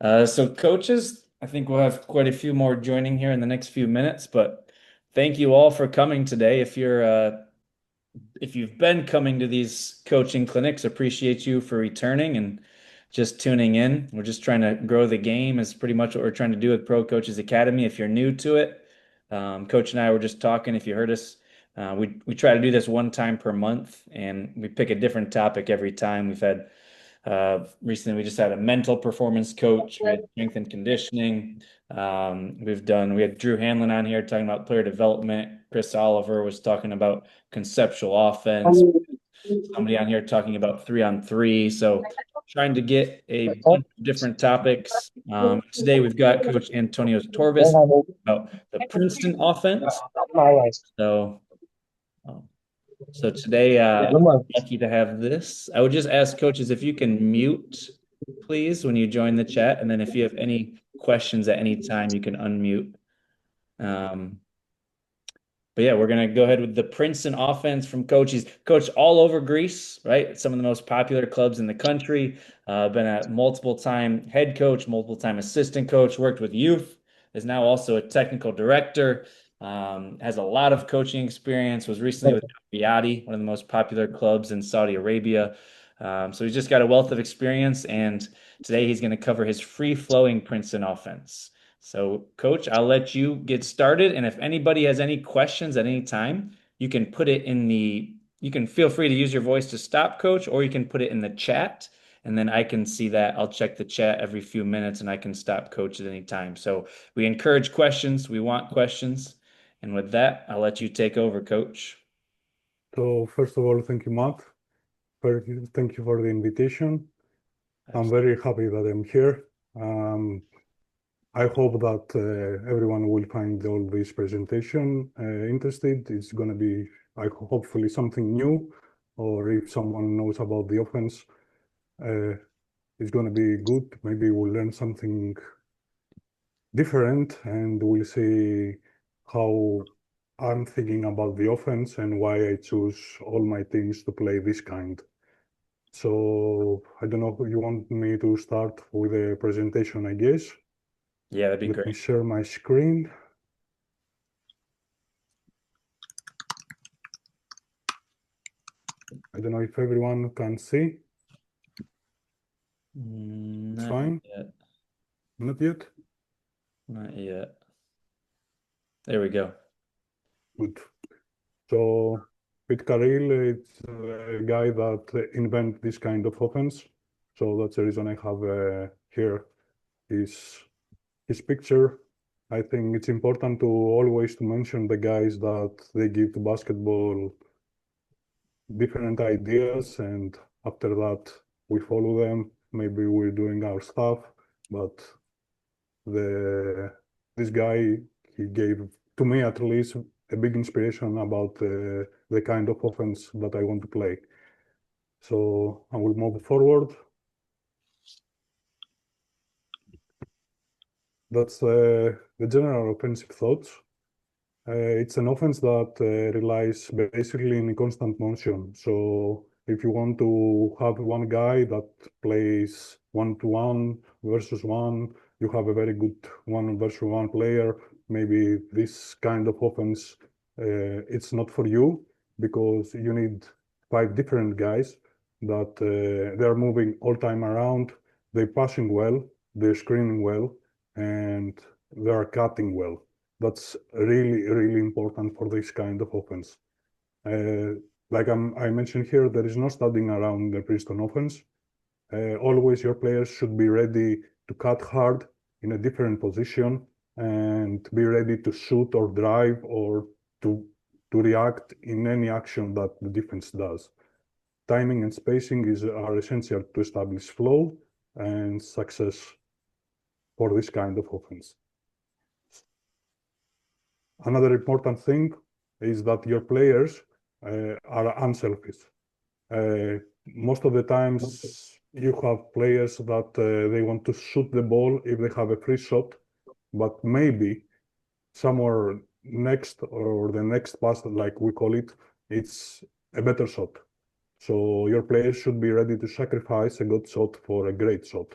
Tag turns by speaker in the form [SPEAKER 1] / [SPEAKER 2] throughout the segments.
[SPEAKER 1] So coaches, I think we'll have quite a few more joining here in the next few minutes, but thank you all for coming today. If you've been coming to these coaching clinics, appreciate you for returning and just tuning in. We're just trying to grow the game is pretty much what we're trying to do with Pro Coaches Academy. If you're new to it, Coach and I were just talking. If you heard us, we try to do this one time per month, and we pick a different topic every time. We've had recently, we just had a mental performance coach. We had strength and conditioning. We had Drew Hanlon on here talking about player development. Chris Oliver was talking about conceptual offense. Somebody on here talking about 3-on-3. So trying to get a bunch of different topics. Today we've got Coach Antonios Torvas about the Princeton offense. So um, so today, lucky to have this. I would just ask coaches if you can mute, please, when you join the chat, and then if you have any questions at any time, you can unmute. Um, but yeah, we're gonna go ahead with the Princeton offense from coach. He's coached all over Greece, right? Some of the most popular clubs in the country. Been a multiple time head coach, multiple time assistant coach, worked with youth, is now also a technical director. Has a lot of coaching experience, was recently with Riyadi, one of the most popular clubs in Saudi Arabia. So he's just got a wealth of experience, and today he's going to cover his free-flowing Princeton offense. So, Coach, I'll let you get started. And if anybody has any questions at any time, you can put it in you can feel free to use your voice to stop, Coach, or you can put it in the chat. And then I can see that. I'll check the chat every few minutes and I can stop Coach at any time. So we encourage questions. We want questions. And with that, I'll let you take over, Coach.
[SPEAKER 2] So first of all, thank you, Matt. Thank you for the invitation. I'm very happy that I'm here. I hope that everyone will find all this presentation interested. It's going to be, hopefully, something new, or if someone knows about the offense, it's going to be good. Maybe we'll learn something different, and we'll see how I'm thinking about the offense and why I choose all my teams to play this kind. So I don't know if you want me to start with a presentation, I guess.
[SPEAKER 1] Yeah, that'd be
[SPEAKER 2] Let me
[SPEAKER 1] great.
[SPEAKER 2] share my screen. I don't know if everyone can see. It's
[SPEAKER 1] Not
[SPEAKER 2] fine.
[SPEAKER 1] yet.
[SPEAKER 2] Not yet?
[SPEAKER 1] Not yet. There we go.
[SPEAKER 2] Good. So Pete Carril is a guy that invented this kind of offense. So that's the reason I have here his picture. I think it's important to always to mention the guys that they give to basketball different ideas, and after that we follow them. Maybe we're doing our stuff, but this guy, he gave to me at least a big inspiration about the kind of offense that I want to play. So I will move forward. That's the general offensive thoughts. It's an offense that relies basically in constant motion. So if you want to have one guy that plays 1-to-1 versus one, you have a very good 1-versus-1 player. Maybe this kind of offense, it's not for you, because you need 5 different guys that they're moving all time around, they're passing well, they're screening well, and they're cutting well. That's really, really important for this kind of offense. Like I mentioned here, there is no studying around the Princeton offense. Always your players should be ready to cut hard in a different position and be ready to shoot or drive or to react in any action that the defense does. Timing and spacing are essential to establish flow and success for this kind of offense. Another important thing is that your players are unselfish. Most of the times you have players that they want to shoot the ball if they have a free shot, but maybe somewhere next or the next pass, like we call it, it's a better shot. So your players should be ready to sacrifice a good shot for a great shot.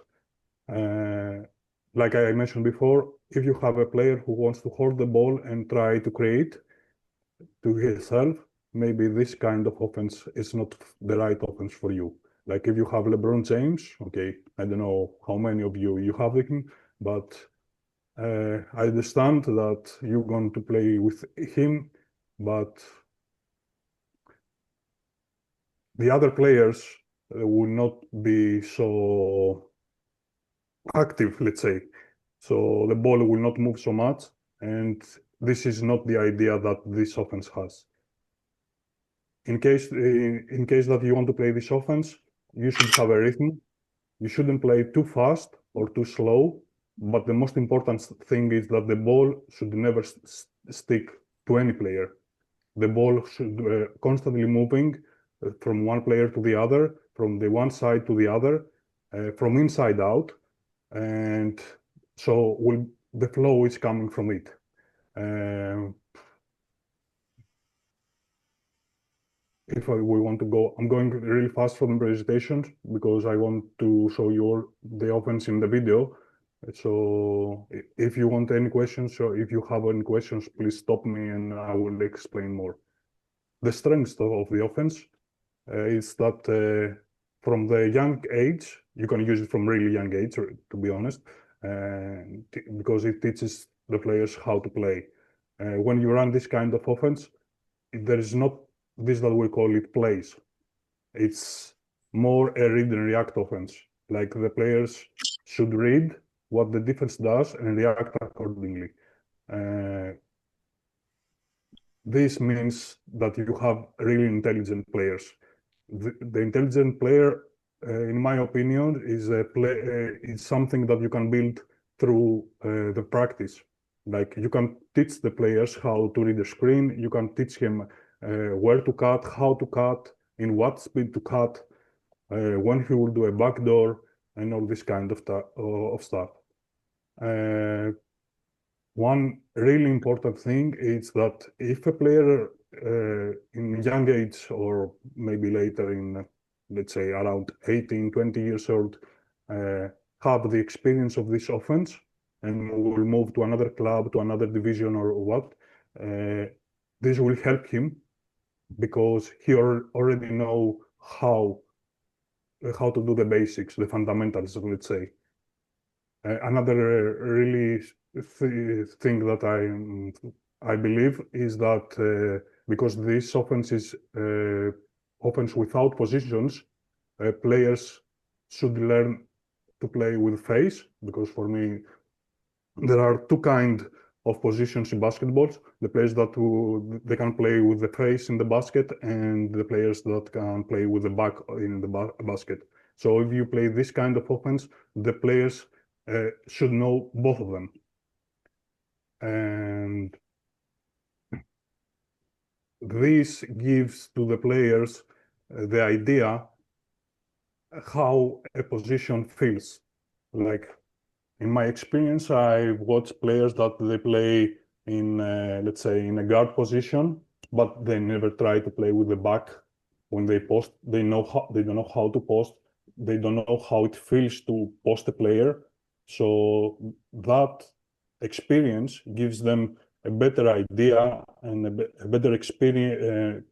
[SPEAKER 2] like I mentioned before, if you have a player who wants to hold the ball and try to create to himself, maybe this kind of offense is not the right offense for you. Like if you have LeBron James, okay, I don't know how many of you have him, but I understand that you're going to play with him, but the other players will not be so active, let's say. So the ball will not move so much, and this is not the idea that this offense has. In case that you want to play this offense, you should have a rhythm. You shouldn't play too fast or too slow, but the most important thing is that the ball should never stick to any player. The ball should constantly moving from one player to the other, from the one side to the other, from inside out, and so the flow is coming from it. If we want to go, I'm going really fast for the presentation because I want to show you all the offense in the video. So if you want any questions or if you have any questions, please stop me and I will explain more. The strength of the offense is that from the young age, you can use it from really young age, to be honest, because it teaches the players how to play. When you run this kind of offense, there is not this that we call it plays. It's more a read and react offense. Like the players should read what the defense does and react accordingly. This means that you have really intelligent players. The intelligent player, in my opinion, is something that you can build through the practice. Like you can teach the players how to read the screen. You can teach him where to cut, how to cut, in what speed to cut, when he will do a backdoor, and all this kind of stuff. One really important thing is that if a player in young age or maybe later in, let's say, around 18, 20 years old, have the experience of this offense and will move to another club, to another division or what, this will help him because he already know how to do the basics, the fundamentals, let's say. Another really thing that I believe is that because this offense is offense without positions, players should learn to play with face, because for me there are two kind of positions in basketball: the players that they can play with the face in the basket, and the players that can play with the back in the basket. So if you play this kind of offense, the players should know both of them. And this gives to the players the idea how a position feels. Like in my experience, I watch players that they play in, let's say, in a guard position, but they never try to play with the back. When they post, they don't know how to post. They don't know how it feels to post a player. So that experience gives them a better idea and a better experience,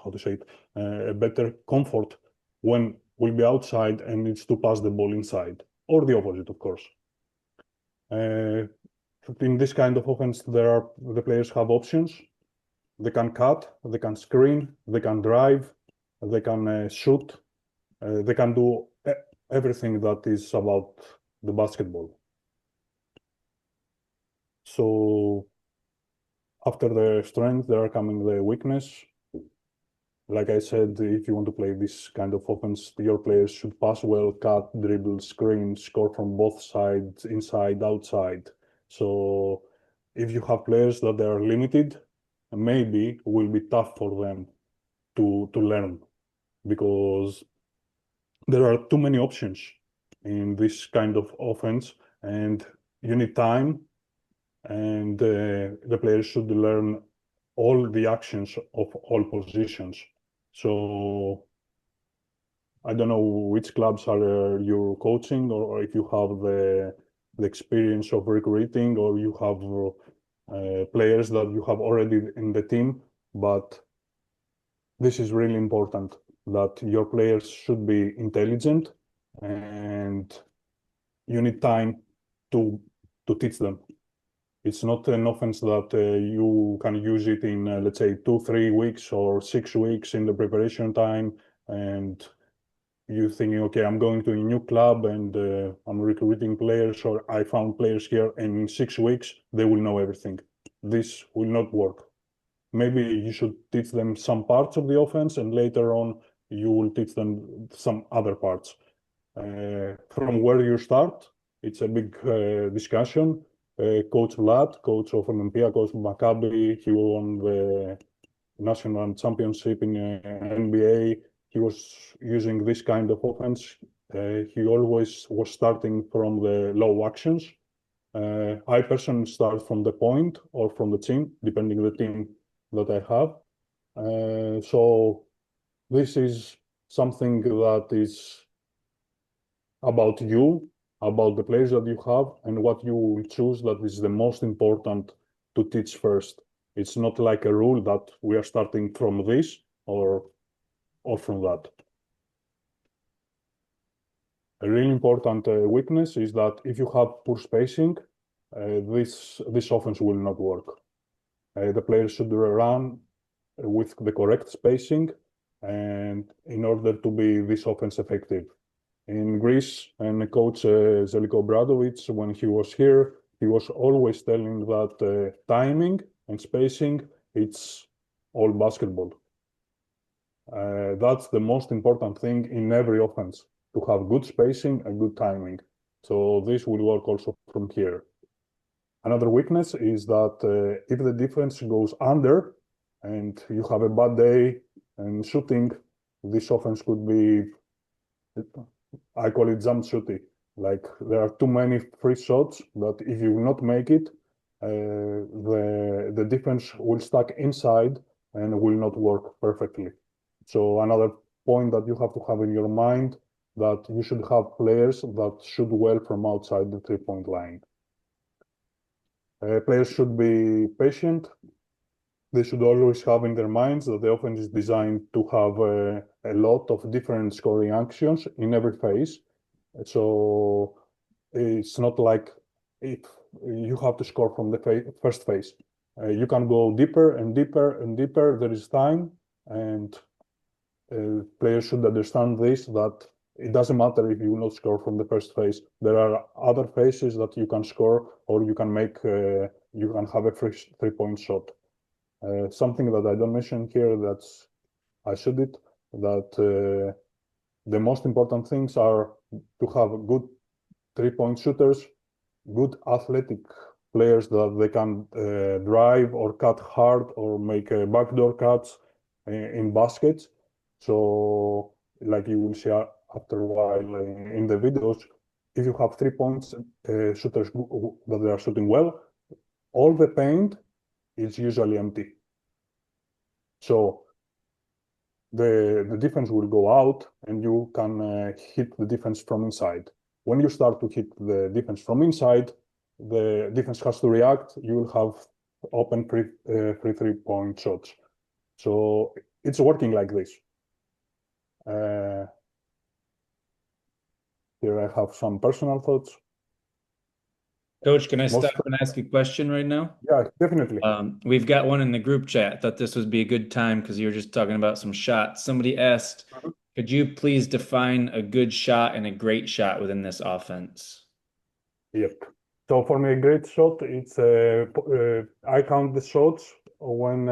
[SPEAKER 2] how to say it, a better comfort when we'll be outside and needs to pass the ball inside, or the opposite, of course. In this kind of offense, the players have options. They can cut, they can screen, they can drive, they can shoot, they can do everything that is about the basketball. So after the strength, there are coming the weakness. Like I said, if you want to play this kind of offense, your players should pass well, cut, dribble, screen, score from both sides, inside, outside. So if you have players that are limited, maybe it will be tough for them to learn, because there are too many options in this kind of offense, and you need time, and the players should learn all the actions of all positions. So I don't know which clubs are you coaching, or if you have the experience of recruiting, or you have players that you have already in the team, but this is really important, that your players should be intelligent and you need time to teach them. It's not an offense that you can use it in, let's say, 2-3 weeks or 6 weeks in the preparation time, and you thinking, okay, I'm going to a new club and I'm recruiting players, or I found players here, and in 6 weeks they will know everything. This will not work. Maybe you should teach them some parts of the offense, and later on you will teach them some other parts. From where you start, it's a big discussion. Coach Vlad, coach of Olympiacos, Maccabi, he won the national championship in NBA. He was using this kind of offense. He always was starting from the low actions. I personally start from the point or from the team, depending on the team that I have. So this is something that is about you, about the players that you have, and what you will choose that is the most important to teach first. It's not like a rule that we are starting from this or from that. A really important weakness is that if you have poor spacing, this offense will not work. The players should run with the correct spacing, and in order to be this offense effective. In Greece, and coach Zeliko Bradovic, when he was here, he was always telling that timing and spacing, it's all basketball. That's the most important thing in every offense, to have good spacing and good timing. So this will work also from here. Another weakness is that if the defense goes under and you have a bad day and shooting, this offense could be, I call it jump shooting. Like there are too many free shots that if you not make it, the defense will stuck inside and will not work perfectly. So another point that you have to have in your mind, that you should have players that shoot well from outside the 3-point line. Players should be patient. They should always have in their minds that the offense is designed to have a lot of different scoring actions in every phase. So it's not like if you have to score from the first phase. You can go deeper and deeper and deeper. There is time, and players should understand this, that it doesn't matter if you not score from the first phase. There are other phases that you can score, or you can make, you can have a free 3-point shot. Something that I don't mention here, that's I should it, that the most important things are to have good 3-point shooters, good athletic players that they can drive or cut hard or make backdoor cuts in baskets. So like you will see after a while in the videos, if you have 3-point shooters that they are shooting well, all the paint is usually empty. So the defense will go out and you can hit the defense from inside. When you start to hit the defense from inside, the defense has to react. You will have open free 3-point shots. So it's working like this. Here I have some personal thoughts.
[SPEAKER 1] Coach, can I stop and ask a question right now?
[SPEAKER 2] Yeah, definitely.
[SPEAKER 1] We've got one in the group chat. Thought this would be a good time because you were just talking about some shots. Somebody asked, could you please define a good shot and a great shot within this offense?
[SPEAKER 2] Yep. So for me, a great shot, it's I count the shots when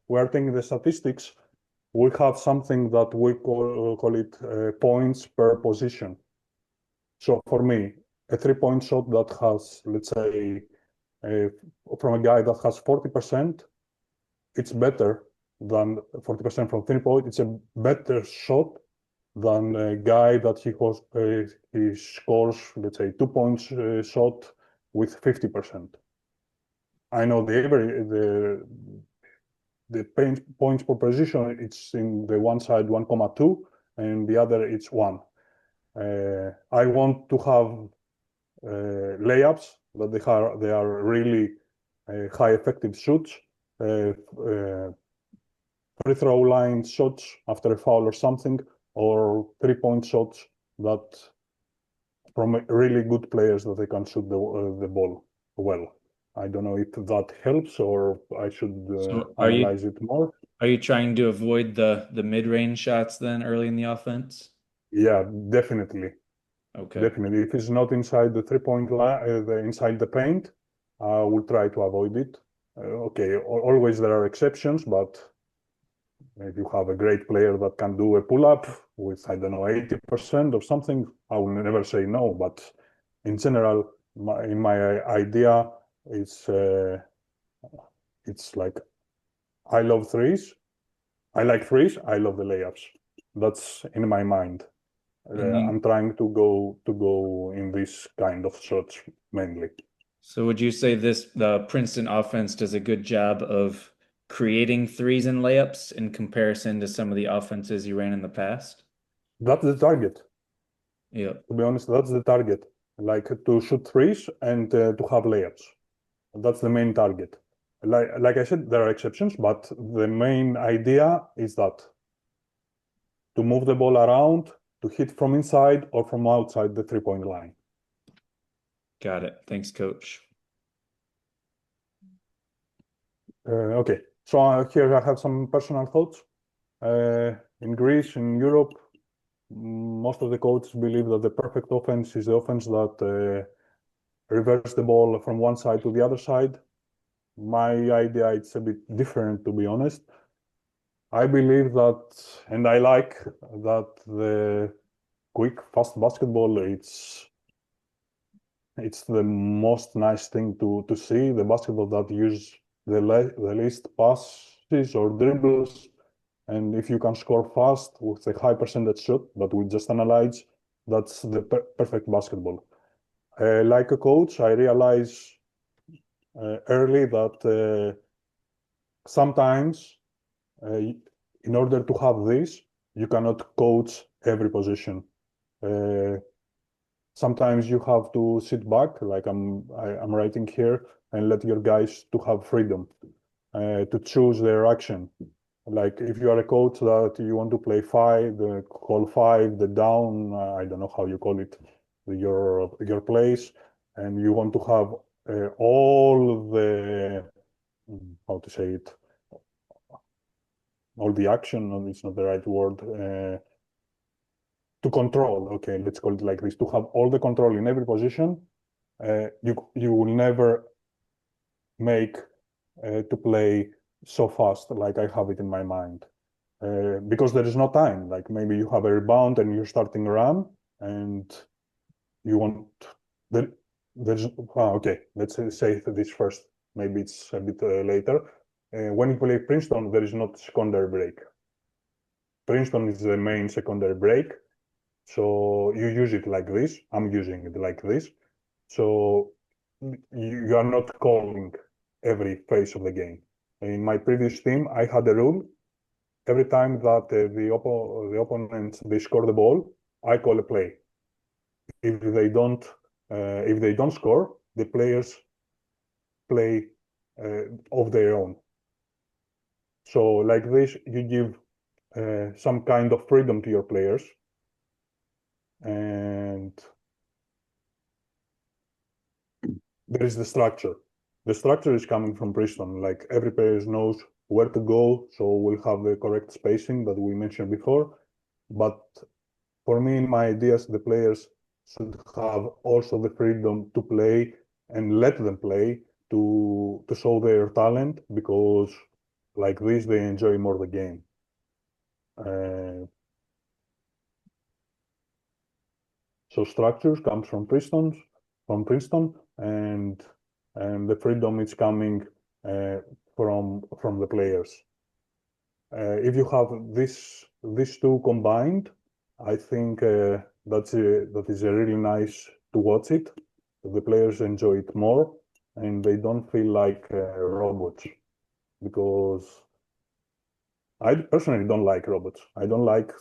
[SPEAKER 2] we're taking the statistics. We have something that we call it points per position. So for me, a 3-point shot that has, let's say, from a guy that has 40%, it's better than 40% from 3-point. It's a better shot than a guy that he scores, let's say, 2-point shot with 50%. I know the points per position, it's in the one side 1,2 and the other it's 1. I want to have layups, that they are really high effective shoots, free throw line shots after a foul or something, or 3-point shots that from really good players that they can shoot the ball well. I don't know if that helps or I should
[SPEAKER 1] So
[SPEAKER 2] analyze it more.
[SPEAKER 1] are you trying to avoid the mid-range shots then early in the offense?
[SPEAKER 2] Yeah, definitely.
[SPEAKER 1] Okay.
[SPEAKER 2] Definitely. If it's not inside the 3-point line, inside the paint, I will try to avoid it. Okay, always there are exceptions, but if you have a great player that can do a pull-up with, I don't know, 80% or something, I will never say no. But in general, in my idea, it's like I love threes. I like threes. I love the layups. That's in my mind.
[SPEAKER 1] And then,
[SPEAKER 2] I'm trying to go in this kind of shots mainly.
[SPEAKER 1] so would you say the Princeton offense does a good job of creating threes and layups in comparison to some of the offenses you ran in the past?
[SPEAKER 2] That's the target.
[SPEAKER 1] Yeah.
[SPEAKER 2] To be honest, that's the target. Like to shoot threes and to have layups. That's the main target. Like I said, there are exceptions, but the main idea is that to move the ball around, to hit from inside or from outside the 3-point line.
[SPEAKER 1] Got it. Thanks, coach.
[SPEAKER 2] Okay, so here I have some personal thoughts. In Greece, in Europe, most of the coaches believe that the perfect offense is the offense that reverse the ball from one side to the other side. My idea it's a bit different, to be honest. I believe that, and I like that the quick, fast basketball, it's the most nice thing to see, the basketball that use the least passes or dribbles. And if you can score fast with a high percentage shot that we just analyzed, that's the perfect basketball. Like a coach, I realize early that sometimes in order to have this, you cannot coach every position. Sometimes you have to sit back, like I'm writing here, and let your guys to have freedom to choose their action. Like if you are a coach that you want to play five, the call five, the down, I don't know how you call it, your plays, and you want to have all the how to say it, all the action. No, it's not the right word. To control. Okay, let's call it like this. To have all the control in every position, you will never make to play so fast like I have it in my mind. Because there is no time. Like maybe you have a rebound and you're starting a run and you want there, there's okay, let's say this first. Maybe it's a bit later. When you play Princeton, there is not secondary break. Princeton is the main secondary break. So you use it like this. I'm using it like this. So you are not calling every phase of the game. In my previous team, I had a rule. Every time that the opponents they score the ball, I call a play. If they don't score, the players play of their own. So like this, you give some kind of freedom to your players, and there is the structure. The structure is coming from Princeton. Like every player knows where to go, so we'll have the correct spacing that we mentioned before. But for me, in my ideas, the players should have also the freedom to play and let them play to show their talent because like this they enjoy more the game. So structures comes from Princeton, and the freedom is coming from the players. If you have these two combined, I think that is a really nice to watch it. The players enjoy it more, and they don't feel like robots because I personally don't like robots. I don't like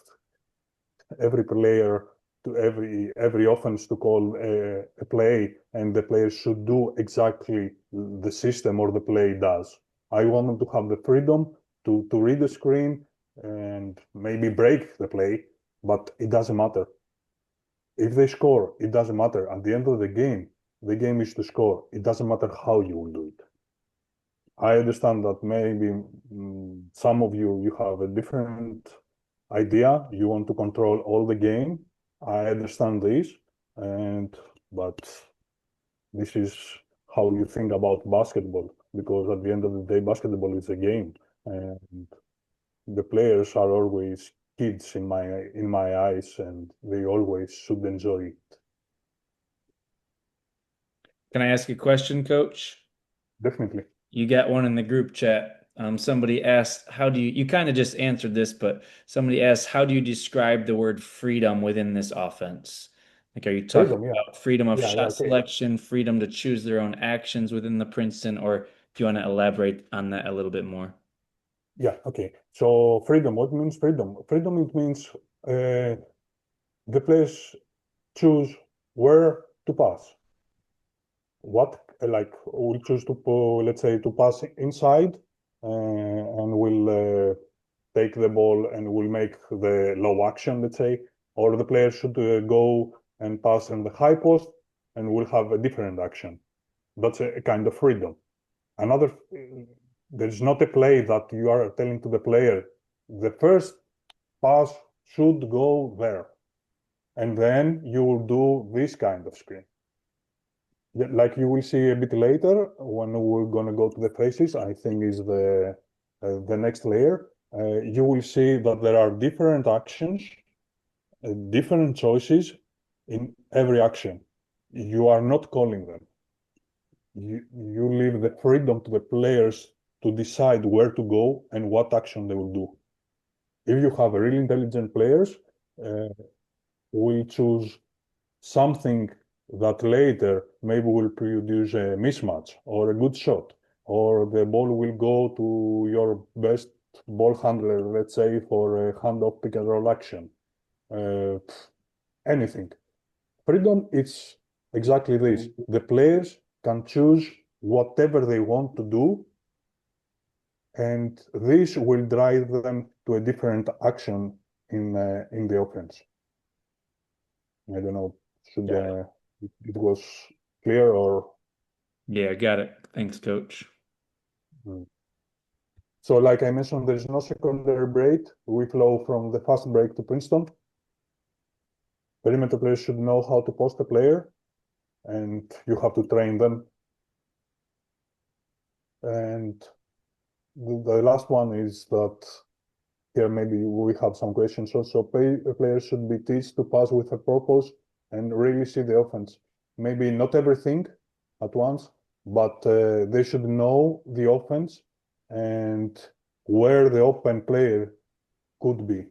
[SPEAKER 2] every player to every offense to call a play, and the players should do exactly the system or the play does. I want them to have the freedom to read the screen and maybe break the play, but it doesn't matter. If they score, it doesn't matter. At the end of the game is to score. It doesn't matter how you will do it. I understand that maybe some of you have a different idea. You want to control all the game. I understand this, but this is how you think about basketball, because at the end of the day, basketball is a game, and the players are always kids in my eyes, and they always should enjoy it.
[SPEAKER 1] Can I ask a question, Coach?
[SPEAKER 2] Definitely.
[SPEAKER 1] You got one in the group chat. Somebody asked, how do you kind of just answered this, but somebody asked, how do you describe the word freedom within this offense? Like, are you talking
[SPEAKER 2] Freedom, yeah.
[SPEAKER 1] about freedom of shot
[SPEAKER 2] Okay.
[SPEAKER 1] selection, freedom to choose their own actions within the Princeton, or do you want to elaborate on that a little bit more?
[SPEAKER 2] Yeah, okay. So freedom, what means freedom? Freedom, it means the players choose where to pass. What, like, we'll choose to, let's say, to pass inside, and we'll take the ball and we'll make the low action, let's say, or the player should go and pass in the high post, and we'll have a different action. That's a kind of freedom. Another, there's not a play that you are telling to the player, the first pass should go there, and then you will do this kind of screen. Like you will see a bit later when we're going to go to the faces, I think is the next layer. You will see that there are different actions, different choices in every action. You are not calling them. You leave the freedom to the players to decide where to go and what action they will do. If you have really intelligent players, we choose something that later maybe will produce a mismatch or a good shot, or the ball will go to your best ball handler, let's say, for a handoff pick and roll action. Anything. Freedom, it's exactly this. The players can choose whatever they want to do, and this will drive them to a different action in the offense. I don't know, should it was clear or?
[SPEAKER 1] Yeah, got it. Thanks, Coach.
[SPEAKER 2] So like I mentioned, there's no secondary break. We flow from the fast break to Princeton. Perimeter players should know how to post a player, and you have to train them. And the last one is that here maybe we have some questions also. Players should be taught to pass with a purpose and really see the offense. Maybe not everything at once, but they should know the offense and where the open player could be.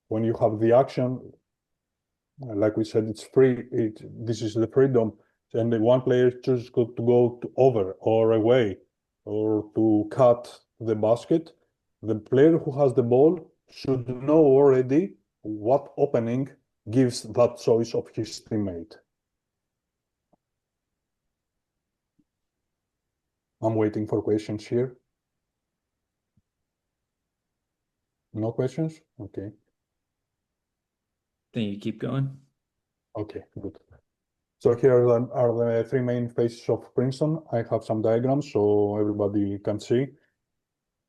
[SPEAKER 2] When you have the action, like we said, it's free. This is the freedom, and the one player chooses to go over or away or to cut the basket. The player who has the ball should know already what opening gives that choice of his teammate. I'm waiting for questions here. No questions? Okay.
[SPEAKER 1] Then you keep going.
[SPEAKER 2] Okay, good. So here are the three main phases of Princeton. I have some diagrams so everybody can see.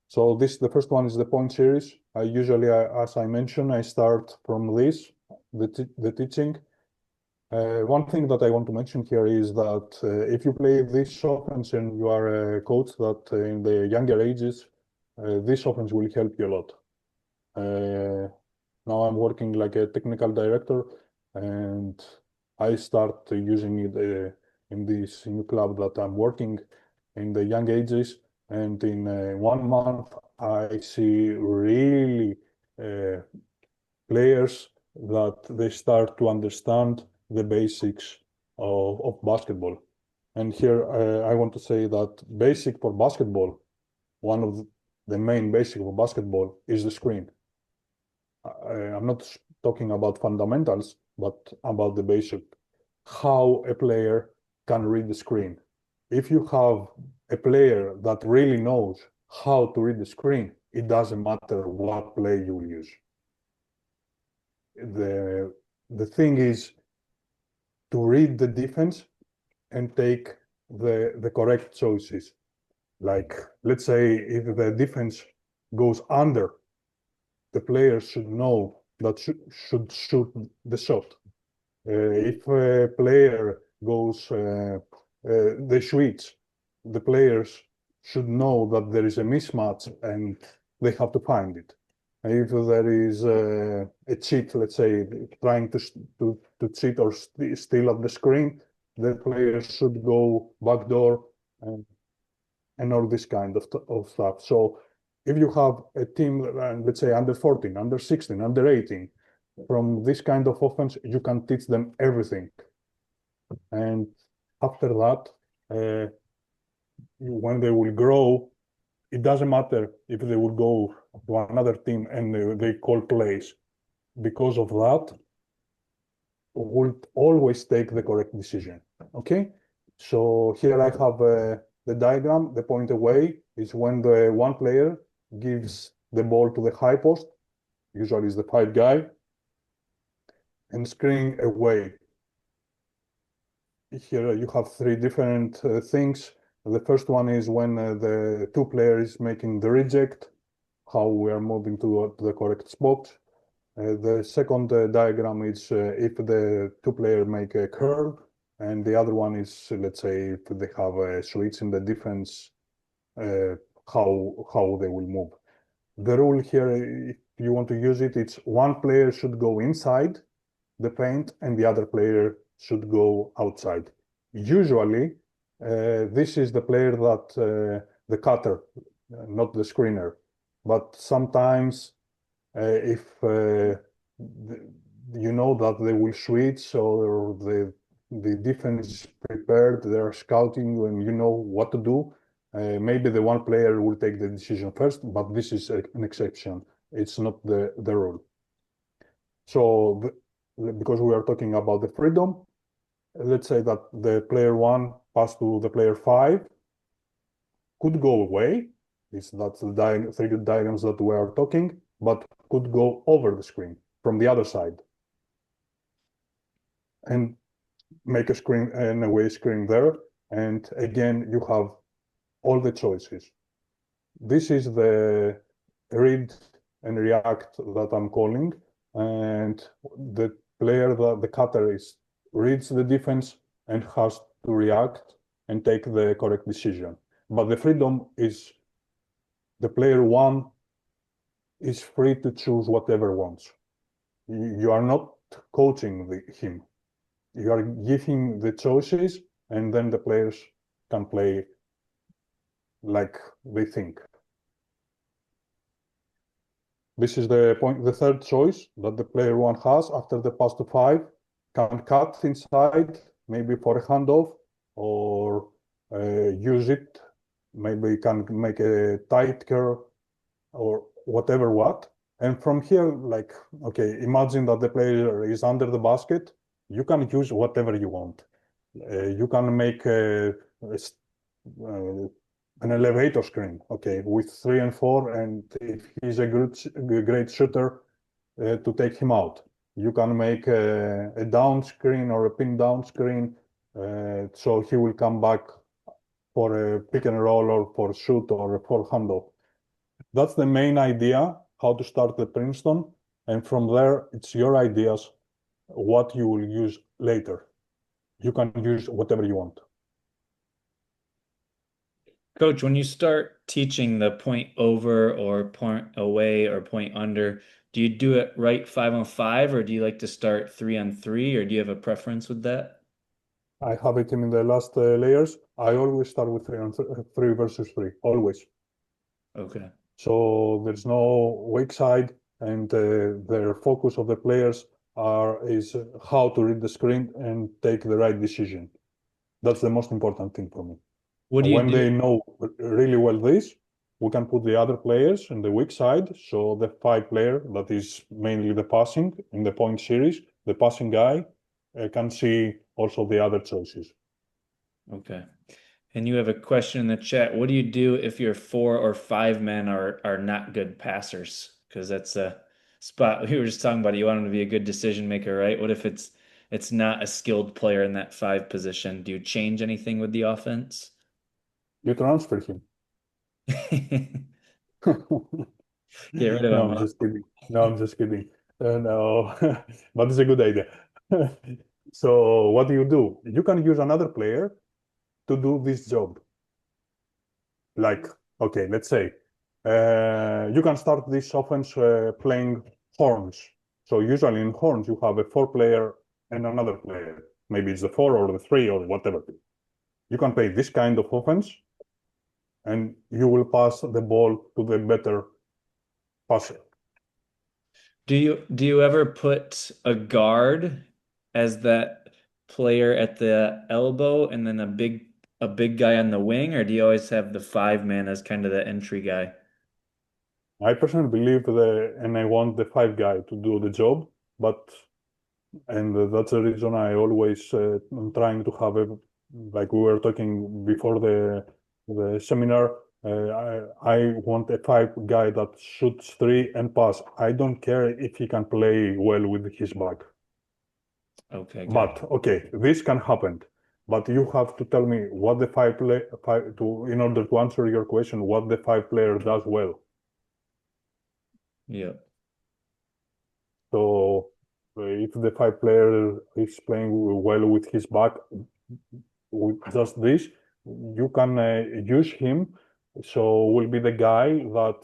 [SPEAKER 2] So the first one is the point series. I usually, as I mentioned, I start from this, the teaching. One thing that I want to mention here is that if you play this offense and you are a coach that in the younger ages, this offense will help you a lot. Now I'm working like a technical director, and I start using it in this new club that I'm working in the young ages. And in 1 month, I see really players that they start to understand the basics of basketball. And here I want to say that basic for basketball, the main basic for basketball is the screen. I'm not talking about fundamentals, but about the basic, how a player can read the screen. If you have a player that really knows how to read the screen, it doesn't matter what play you will use. The thing is to read the defense and take the correct choices. Like, let's say if the defense goes under, the player should know that should shoot the shot. If a player goes, they switch, the players should know that there is a mismatch and they have to find it. If there is a cheat, let's say, trying to cheat or steal at the screen, the players should go backdoor and all this kind of stuff. So if you have a team, let's say under 14, under 16, under 18, from this kind of offense, you can teach them everything. And after that, when they will grow, it doesn't matter if they will go to another team and they call plays. Because of that, will always take the correct decision. Okay? So here I have the diagram. The point away is when the one player gives the ball to the high post, usually is the 5 guy, and screen away. Here you have 3 different things. The first one is when the 2 players is making the reject, how we are moving to the correct spot. The second diagram is if the 2 players make a curve, and the other one is, let's say, if they have a switch in the defense, how they will move. The rule here, if you want to use it, it's one player should go inside the paint and the other player should go outside. Usually, this is the player that the cutter, not the screener. But sometimes, if you know that they will switch or the defense is prepared, they are scouting, and you know what to do, maybe the one player will take the decision first, but this is an exception. It's not the rule. So because we are talking about the freedom, let's say that the player 1 pass to the player 5 could go away. That's the 3 diagrams that we are talking, but could go over the screen from the other side and make a screen and away screen there. And again, you have all the choices. This is the read and react that I'm calling. And the player, the cutter, reads the defense and has to react and take the correct decision. But the freedom is the player 1 is free to choose whatever wants. You are not coaching him. You are giving the choices, and then the players can play like they think. This is the point, the third choice that the player 1 has after the pass to 5, can cut inside, maybe for a handoff, or use it, maybe can make a tight curve, or whatever what. And from here, like, okay, imagine that the player is under the basket, you can use whatever you want. You can make an elevator screen, okay, with 3 and 4, and if he's a great shooter, to take him out. You can make a down screen or a pin down screen, so he will come back for a pick and roll or for shoot or for handoff. That's the main idea, how to start the Princeton, and from there, it's your ideas, what you will use later. You can use whatever you want.
[SPEAKER 1] Coach, when you start teaching the point over or point away or point under, do you do it right 5-on-5, or do you like to start 3-on-3, or do you have a preference with that?
[SPEAKER 2] I have it in the last layers. I always start with 3 versus 3, always.
[SPEAKER 1] Okay.
[SPEAKER 2] So there's no weak side, and their focus of the players is how to read the screen and take the right decision. That's the most important thing for me.
[SPEAKER 1] What do you
[SPEAKER 2] When
[SPEAKER 1] do?
[SPEAKER 2] they know really well this, we can put the other players in the weak side. So the 5 player that is mainly the passing in the point series, the passing guy can see also the other choices.
[SPEAKER 1] Okay. And you have a question in the chat. What do you do if your 4 or 5 men are not good passers? Because that's a spot we were just talking about. You want them to be a good decision maker, right? What if it's not a skilled player in that 5 position? Do you change anything with the offense?
[SPEAKER 2] You transfer him.
[SPEAKER 1] Get rid of
[SPEAKER 2] No,
[SPEAKER 1] him,
[SPEAKER 2] I'm
[SPEAKER 1] huh?
[SPEAKER 2] just kidding. No, I'm just kidding. No, but it's a good idea. So what do? You can use another player to do this job. Like, okay, let's say you can start this offense playing horns. So usually in horns, you have a 4 player and another player. Maybe it's the 4 or the 3 or whatever. You can play this kind of offense and you will pass the ball to the better passer.
[SPEAKER 1] Do you ever put a guard as that player at the elbow and then a big guy on the wing, or do you always have the 5 man as kind of the entry guy?
[SPEAKER 2] I personally believe and I want the 5 guy to do the job, and that's the reason I always am trying to have like we were talking before the seminar. I want a 5 guy that shoots 3 and pass. I don't care if he can play well with his back.
[SPEAKER 1] Okay, good.
[SPEAKER 2] But okay, this can happen. But you have to tell me what the five to in order to answer your question, what the 5 player does well.
[SPEAKER 1] Yeah.
[SPEAKER 2] So if the 5 player is playing well with his back, with just this, you can use him. So will be the guy that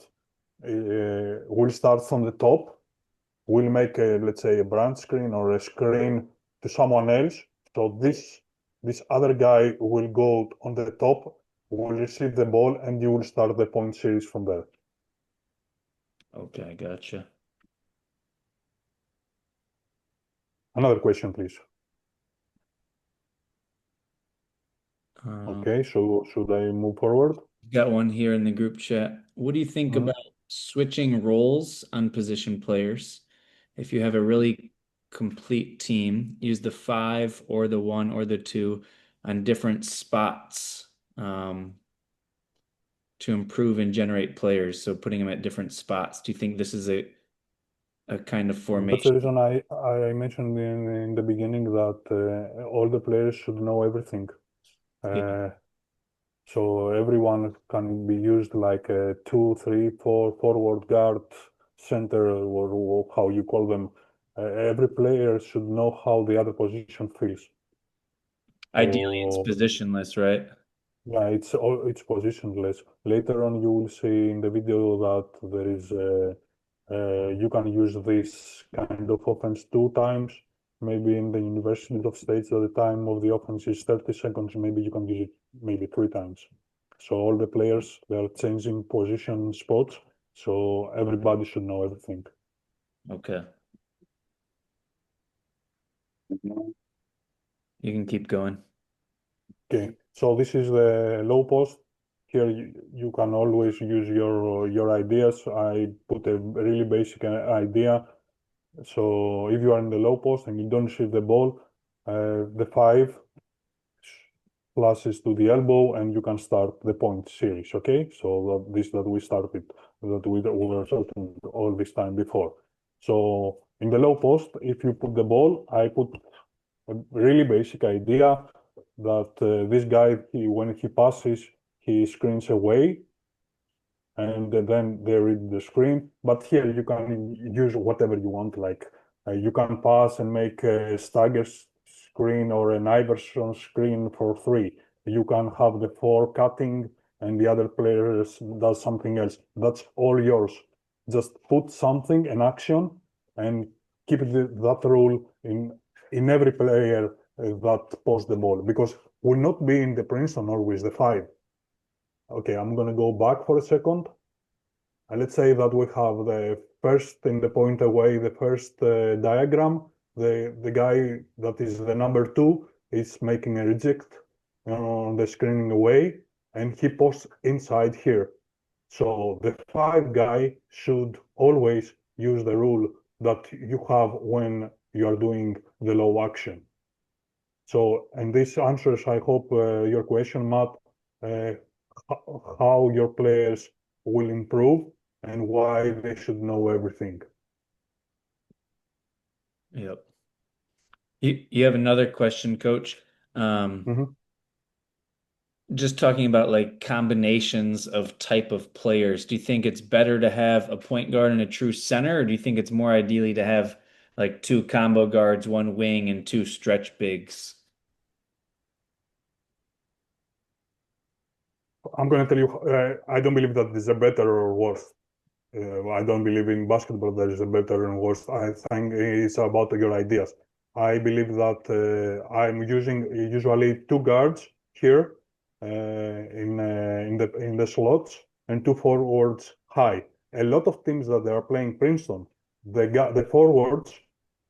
[SPEAKER 2] will start from the top, will make let's say a branch screen or a screen to someone else. So this other guy will go on the top, will receive the ball, and you will start the point series from there.
[SPEAKER 1] Okay, gotcha.
[SPEAKER 2] Another question, please.
[SPEAKER 1] Um,
[SPEAKER 2] Okay, so should I move forward?
[SPEAKER 1] got one here in the group chat. What do you think
[SPEAKER 2] Mhm.
[SPEAKER 1] about switching roles on position players? If you have a really complete team, use the 5 or the 1 or the 2 on different spots to improve and generate players. So putting them at different spots. Do you think this is a kind of
[SPEAKER 2] That's the
[SPEAKER 1] formation?
[SPEAKER 2] reason I mentioned in the beginning that all the players should know everything.
[SPEAKER 1] Yeah.
[SPEAKER 2] Uh, so everyone can be used like a 2, 3, 4 forward guard, center, or how you call them. Every player should know how the other position feels.
[SPEAKER 1] Ideally, it's
[SPEAKER 2] So
[SPEAKER 1] positionless, right?
[SPEAKER 2] yeah, it's positionless. Later on, you will see in the video that there is you can use this kind of offense 2 times. Maybe in the University of States, at the time of the offense is 30 seconds. Maybe you can use it maybe 3 times. So all the players they are changing position spots. So everybody should know everything.
[SPEAKER 1] Okay. You can keep going.
[SPEAKER 2] Okay, so this is the low post. Here you can always use your ideas. I put a really basic idea. So if you are in the low post and you don't receive the ball, the 5 flashes to the elbow and you can start the point series. Okay, so that we started that we were talking all this time before. So in the low post, if you put the ball, I put a really basic idea that this guy, when he passes, he screens away and then they read the screen. But here you can use whatever you want, like you can pass and make a stagger screen or an Iverson screen for 3. You can have the 4 cutting and the other player does something else. That's all yours. Just put something, an action, and keep that rule in every player that posts the ball, because will not be in the Princeton always the 5. Okay, I'm gonna go back for a second. Let's say that we have the first in the point away, the first diagram. The guy that is the number 2 is making a reject on the screening away, and he posts inside here. So the 5 guy should always use the rule that you have when you are doing the low action. So, and this answers, I hope, your question, Matt, uh, how your players will improve and why they should know everything.
[SPEAKER 1] Yep. You have another question, Coach.
[SPEAKER 2] Mhm.
[SPEAKER 1] Just talking about like combinations of type of players. Do you think it's better to have a point guard and a true center, or do you think it's more ideally to have like two combo guards, one wing, and two stretch bigs?
[SPEAKER 2] I'm going to tell you, I don't believe that there's a better or worse. I don't believe in basketball there is a better and worse. I think it's about your ideas. I believe that I'm using usually two guards here in the slots and two forwards high. A lot of teams that they are playing Princeton, the forwards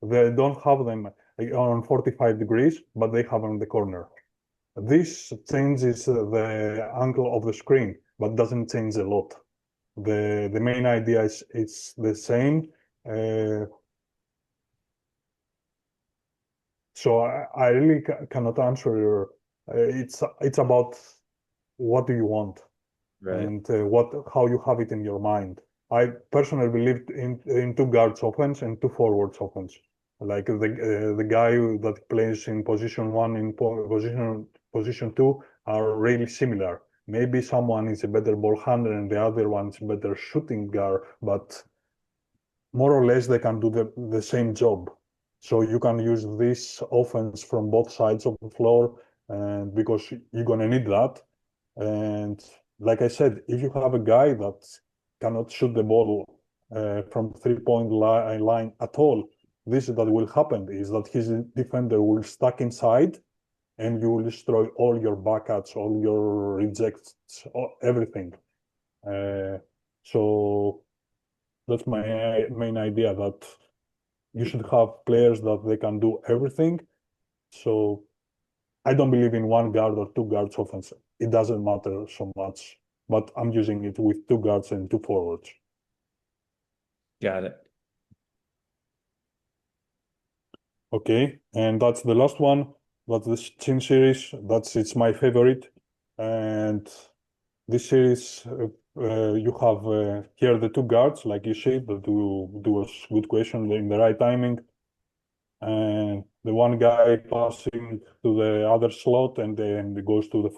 [SPEAKER 2] they don't have them on 45 degrees, but they have them in the corner. This changes the angle of the screen, but doesn't change a lot. The main idea is it's the same. Uh, so I really cannot answer your. It's about what do you want
[SPEAKER 1] Right.
[SPEAKER 2] and what how you have it in your mind. I personally believe in two guards offense and two forwards offense. Like the guy that plays in position one in position two are really similar. Maybe someone is a better ball handler and the other one is a better shooting guard, but more or less they can do the same job. So you can use this offense from both sides of the floor, and because you're gonna need that. And like I said, if you have a guy that cannot shoot the ball from 3-point line at all, this that will happen is that his defender will stuck inside, and you will destroy all your backouts, all your rejects, everything. Uh, so that's my main idea that you should have players that they can do everything. So I don't believe in one guard or two guards offense. It doesn't matter so much, but I'm using it with two guards and two forwards.
[SPEAKER 1] Got it.
[SPEAKER 2] Okay, and that's the last one. That's the Chin series. It's my favorite. And this series, you have here the two guards, like you said, that do a good question in the right timing. And the one guy passing to the other slot and then it goes to the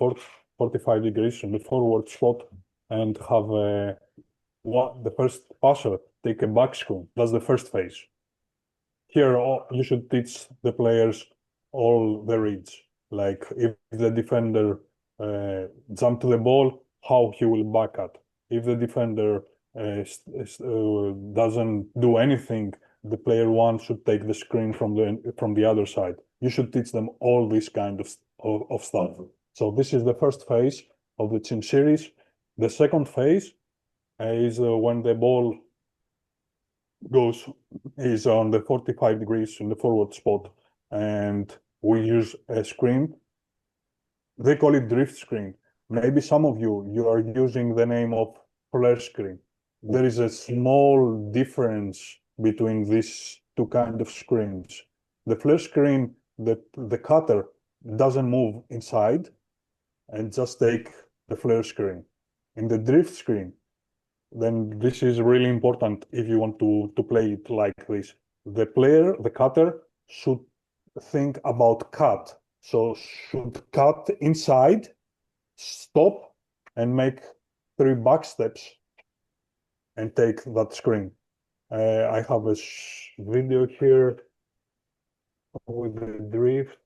[SPEAKER 2] 45 degrees in the forward slot and have the first passer take a back screen. That's the first phase. Here, you should teach the players all the reads. Like if the defender jump to the ball, how he will back up. If the defender doesn't do anything, the player one should take the screen from the other side. You should teach them all this kind of stuff. So this is the first phase of the team series. The second phase is when the ball goes is on the 45 degrees in the forward spot, and we use a screen. They call it drift screen. Maybe some of you are using the name of flare screen. There is a small difference between these two kind of screens. The flare screen, the cutter doesn't move inside and just take the flare screen. In the drift screen, then this is really important if you want to play it like this. The cutter, should think about cut. So should cut inside, stop, and make 3 back steps and take that screen. I have a video here with the drift.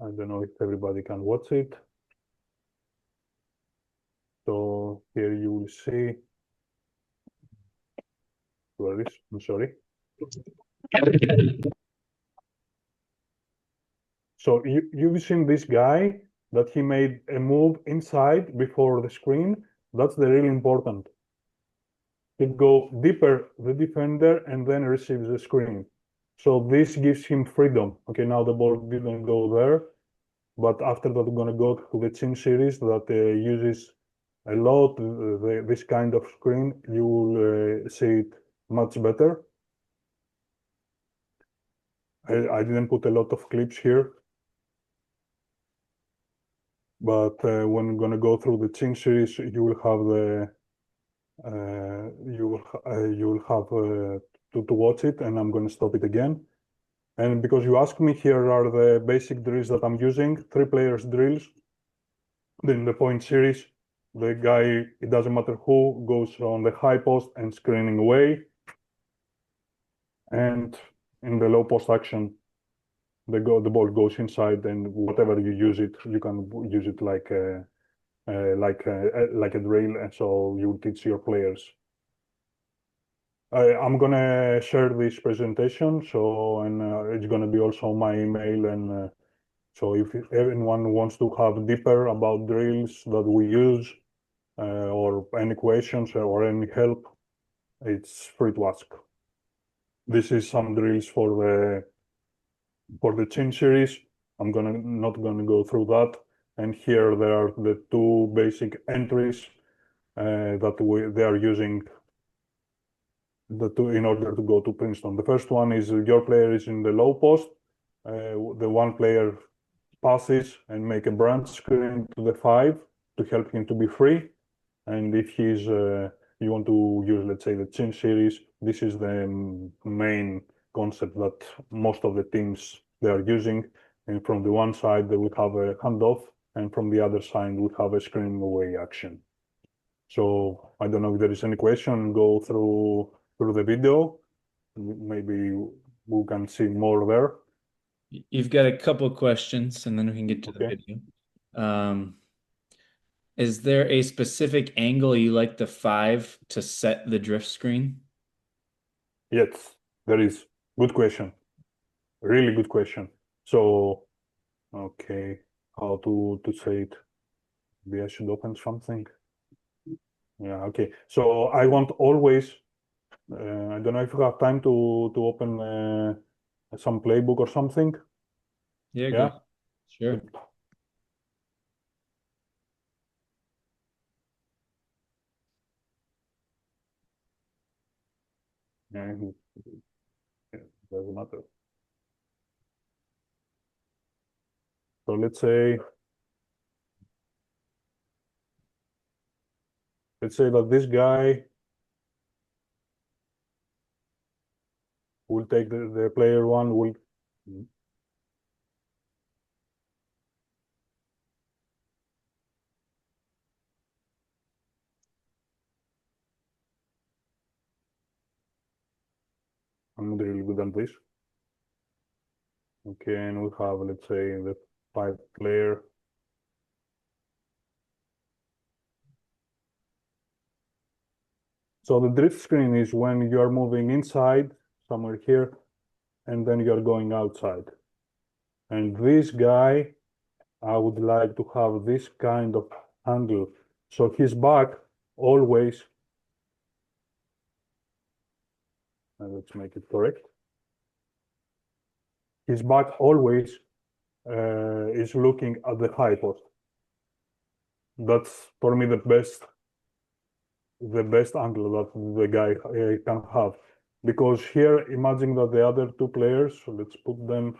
[SPEAKER 2] I don't know if everybody can watch it. So here you will see, where is, I'm sorry. So you've seen this guy that he made a move inside before the screen. That's the really important. He go deeper the defender and then receives the screen. So this gives him freedom. Okay, now the ball didn't go there. but after that, I'm gonna go to the chin series that uses a lot this kind of screen. You will see it much better. I didn't put a lot of clips here, but when I'm gonna go through the chin series, you will have the you will have to watch it, and I'm gonna stop it again. And because you asked me, here are the basic drills that I'm using: 3 players drills. In the point series, the guy, it doesn't matter who, goes on the high post and screening away. And in the low post action, the ball goes inside, and whatever you use it, you can use it like a drill, and so you teach your players. I'm gonna share this presentation, so and it's gonna be also my email, and so if anyone wants to have deeper about drills that we use, or any questions or any help, it's free to ask. This is some drills for the chin series. I'm not gonna go through that. And here there are the 2 basic entries that they are using in order to go to Princeton. The first one is your player is in the low post. The one player passes and make a branch screen to the 5 to help him to be free. And if you want to use, let's say, the chin series, this is the main concept that most of the teams they are using. And from the one side, they will have a handoff, and from the other side, we have a screening away action. So I don't know if there is any question. Go through the video. Maybe we can see more there.
[SPEAKER 1] You've got a couple questions, and then we can get to the
[SPEAKER 2] Okay.
[SPEAKER 1] video. Is there a specific angle you like the 5 to set the drift screen?
[SPEAKER 2] Yes, there is. Good question. Really good question. So, okay, how to say it? Maybe I should open something. Yeah, okay. So I want always, I don't know if you have time to open some playbook or something.
[SPEAKER 1] Yeah,
[SPEAKER 2] Yeah.
[SPEAKER 1] go. Sure.
[SPEAKER 2] Yeah, doesn't matter. So let's say that this guy will take the player 1 will. I'm not really good at this. Okay, and we have, let's say, the 5 player. So the drift screen is when you are moving inside, somewhere here, and then you are going outside. And this guy, I would like to have this kind of angle. So his back always, let's make it correct. His back always is looking at the high post. That's for me the best angle that the guy can have. Because here, imagine that the other 2 players, so let's put them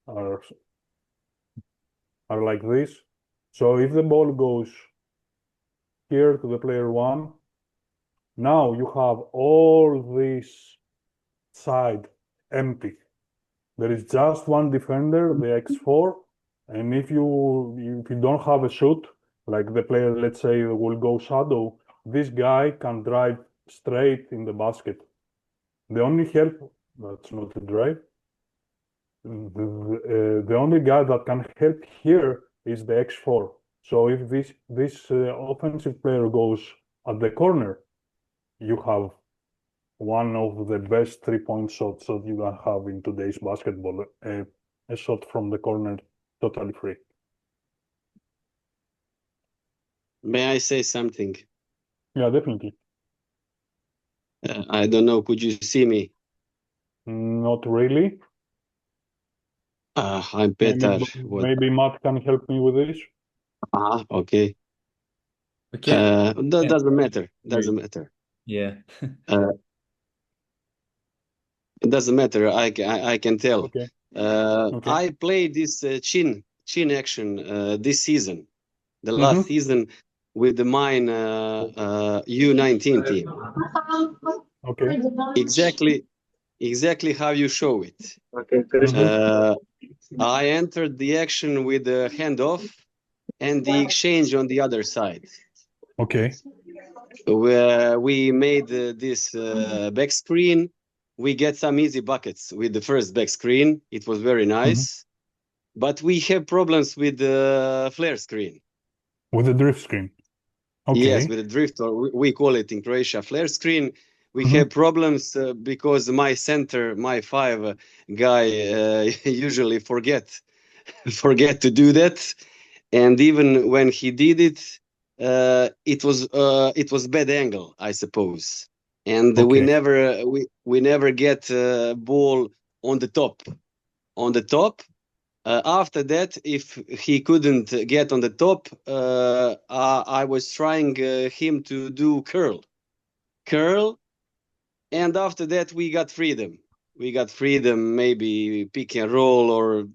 [SPEAKER 2] are like this. So if the ball goes here to the player 1, now you have all this side empty. There is just one defender, the X4, and if you don't have a shoot, like the player, let's say, will go shadow, this guy can drive straight in the basket. The only help, that's not the drive, the only guy that can help here is the X4. So if this offensive player goes at the corner, you have one of the best 3-point shots that you can have in today's basketball. A shot from the corner, totally free.
[SPEAKER 3] May I say something?
[SPEAKER 2] Yeah, definitely.
[SPEAKER 3] I don't know. Could you see me?
[SPEAKER 2] Not really.
[SPEAKER 3] I'm better. What?
[SPEAKER 2] Maybe Matt can help me with this.
[SPEAKER 3] Okay.
[SPEAKER 1] We can't.
[SPEAKER 3] That doesn't
[SPEAKER 1] Can't
[SPEAKER 3] matter.
[SPEAKER 1] hear you.
[SPEAKER 3] Doesn't matter.
[SPEAKER 1] Yeah.
[SPEAKER 3] It doesn't matter. I can tell.
[SPEAKER 2] Okay.
[SPEAKER 3] I played this chin action this season, the last season with the mine U19 team.
[SPEAKER 2] Okay.
[SPEAKER 3] Exactly how you show it. I entered the action with the handoff and the exchange on the other side.
[SPEAKER 2] Okay.
[SPEAKER 3] Where we made this back screen. We get some easy buckets with the first back screen. It was very nice. But we have problems with the flare screen.
[SPEAKER 2] With the drift screen. Okay.
[SPEAKER 3] Yes, with the drift, or we call it in Croatia flare screen. We have problems because my center, my 5 guy, usually forget to do that, and even when he did it, it was bad angle, I suppose, and we never get ball on the top. After that, if he couldn't get on the top, I was trying him to do curl, and after that we got freedom. Maybe pick and roll, or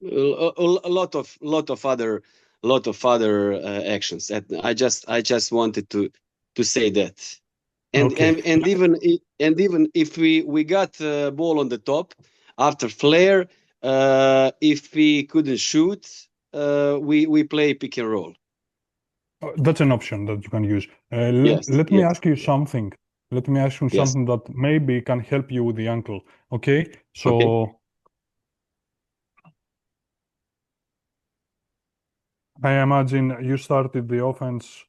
[SPEAKER 3] a lot of other actions. And I just wanted to say that. And even if we got ball on the top after flare, if we couldn't shoot, we play pick and roll.
[SPEAKER 2] That's an option that you can use. Let me ask you something. Let me ask you something that maybe can help you with the ankle. Okay? So I imagine you started the offense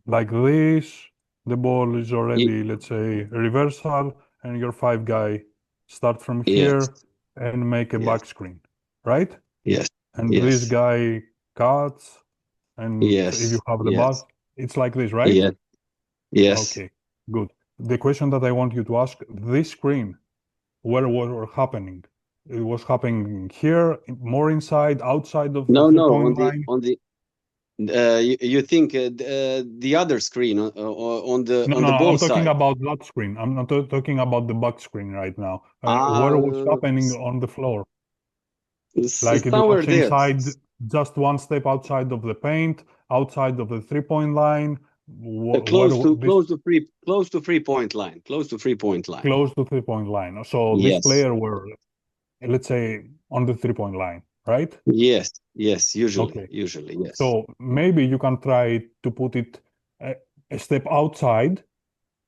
[SPEAKER 2] like this. The ball is already, let's say, reversal, and your 5 guy start from here and make a back screen, right?
[SPEAKER 3] Yes.
[SPEAKER 2] And this guy cuts, and if you have the bus, it's like this, right?
[SPEAKER 3] Yes.
[SPEAKER 2] Okay, good. The question that I want you to ask, this screen, where was happening? It was happening here, more inside, outside of the 3-point line?
[SPEAKER 3] You think the other screen on the
[SPEAKER 2] No,
[SPEAKER 3] ball
[SPEAKER 2] I'm talking
[SPEAKER 3] side?
[SPEAKER 2] about that screen. I'm not talking about the back screen right now. Where was happening on the floor? Like it was inside, just one step outside of the paint, outside of the 3-point line.
[SPEAKER 3] Close to 3-point line. Close to 3-point line.
[SPEAKER 2] Close to 3-point line. So this player were, let's say, on the 3-point line, right?
[SPEAKER 3] Yes. Usually, yes.
[SPEAKER 2] So maybe you can try to put it a step outside,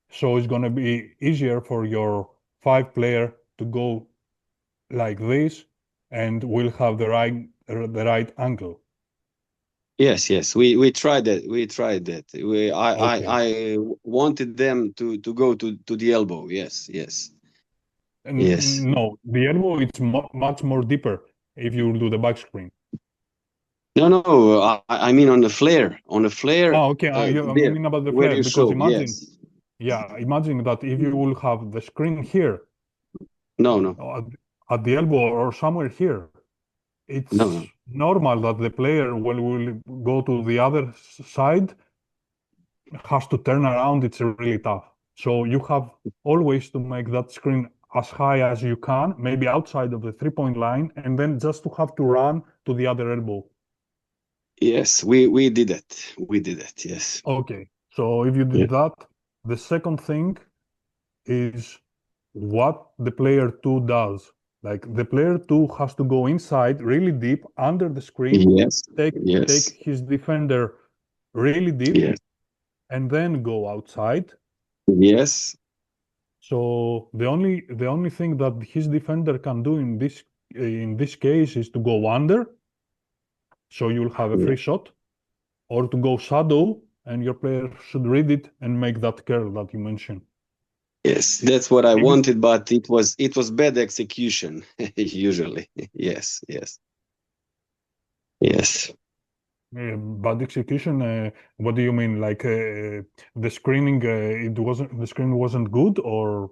[SPEAKER 2] so it's gonna be easier for your 5 player to go like this, and we'll have the right angle.
[SPEAKER 3] Yes. We tried that. I wanted them to go to the elbow. Yes.
[SPEAKER 2] No, the elbow it's much more deeper if you do the back screen.
[SPEAKER 3] No. I mean on the flare.
[SPEAKER 2] Oh, okay. I mean about the flare, because imagine.
[SPEAKER 3] Yes.
[SPEAKER 2] Yeah, imagine that if you will have the screen here.
[SPEAKER 3] No.
[SPEAKER 2] At the elbow or somewhere here. It's normal that the player, when will go to the other side, has to turn around. It's really tough. So you have always to make that screen as high as you can, maybe outside of the 3-point line, and then just to have to run to the other elbow.
[SPEAKER 3] Yes, we did it. Yes.
[SPEAKER 2] Okay. So if you did that, the second thing is what the player 2 does. Like the player 2 has to go inside really deep under the screen, take his defender really deep, and then go outside.
[SPEAKER 3] Yes.
[SPEAKER 2] So the only thing that his defender can do in this case is to go under, so you'll have a free shot, or to go shadow, and your player should read it and make that curl that you mentioned.
[SPEAKER 3] Yes, that's what I wanted, but it was bad execution usually. Yes.
[SPEAKER 2] Bad execution. What do you mean? Like the screening, the screen wasn't good, or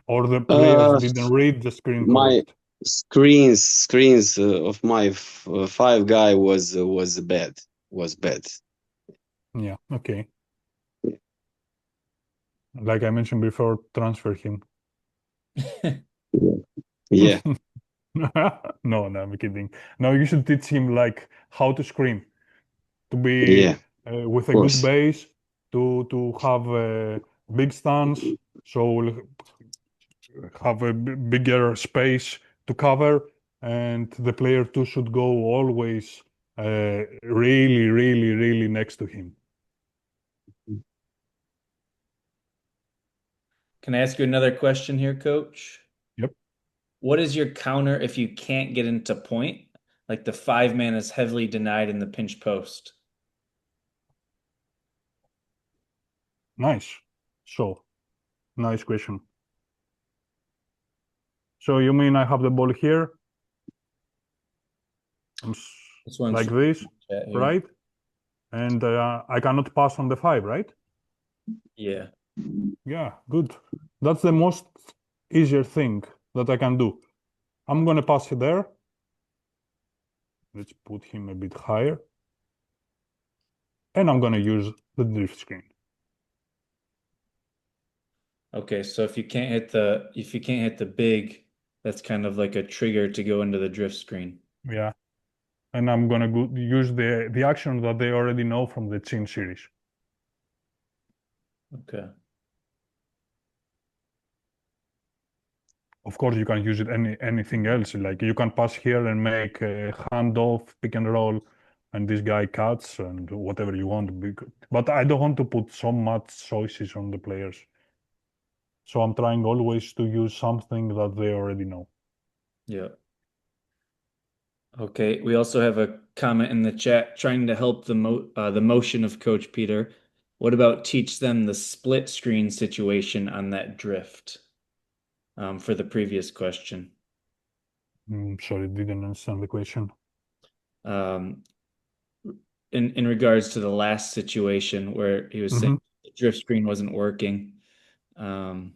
[SPEAKER 2] the players
[SPEAKER 3] Uh,
[SPEAKER 2] didn't read the screen
[SPEAKER 3] my
[SPEAKER 2] correct?
[SPEAKER 3] screens of my five guy was bad. Was bad.
[SPEAKER 2] Yeah, okay. Like I mentioned before, transfer him.
[SPEAKER 3] Yeah,
[SPEAKER 2] No, I'm kidding. No, you should teach him like how to screen, to be
[SPEAKER 3] yeah,
[SPEAKER 2] with
[SPEAKER 3] of
[SPEAKER 2] a good
[SPEAKER 3] course.
[SPEAKER 2] base, to have a big stance, so have a bigger space to cover, and the player too should go always really, really, really next to him.
[SPEAKER 1] Can I ask you another question here, Coach?
[SPEAKER 2] Yep.
[SPEAKER 1] What is your counter if you can't get into point? Like the 5-man is heavily denied in the pinch post.
[SPEAKER 2] Nice. So, nice question. So you mean I have the ball here? I'm
[SPEAKER 1] This one's
[SPEAKER 2] like
[SPEAKER 1] from
[SPEAKER 2] this,
[SPEAKER 1] the chat here.
[SPEAKER 2] right? And I cannot pass on the 5, right?
[SPEAKER 1] Yeah.
[SPEAKER 2] Yeah, good. That's the most easier thing that I can do. I'm gonna pass it there. Let's put him a bit higher. And I'm gonna use the drift screen.
[SPEAKER 1] Okay, so if you can't hit the big, that's kind of like a trigger to go into the drift screen.
[SPEAKER 2] Yeah. And I'm gonna use the action that they already know from the Chin series.
[SPEAKER 1] Okay.
[SPEAKER 2] Of course, you can use it anything else. Like you can pass here and make a handoff, pick and roll, and this guy cuts and whatever you want. But I don't want to put so much choices on the players. So I'm trying always to use something that they already know.
[SPEAKER 1] Yeah. Okay. We also have a comment in the chat trying to help the motion of Coach Peter. What about teach them the split screen situation on that drift? For the previous question.
[SPEAKER 2] Sorry, didn't understand the question.
[SPEAKER 1] Um, in regards to the last situation where he was saying
[SPEAKER 2] Hmm.
[SPEAKER 1] the drift screen wasn't working. Um,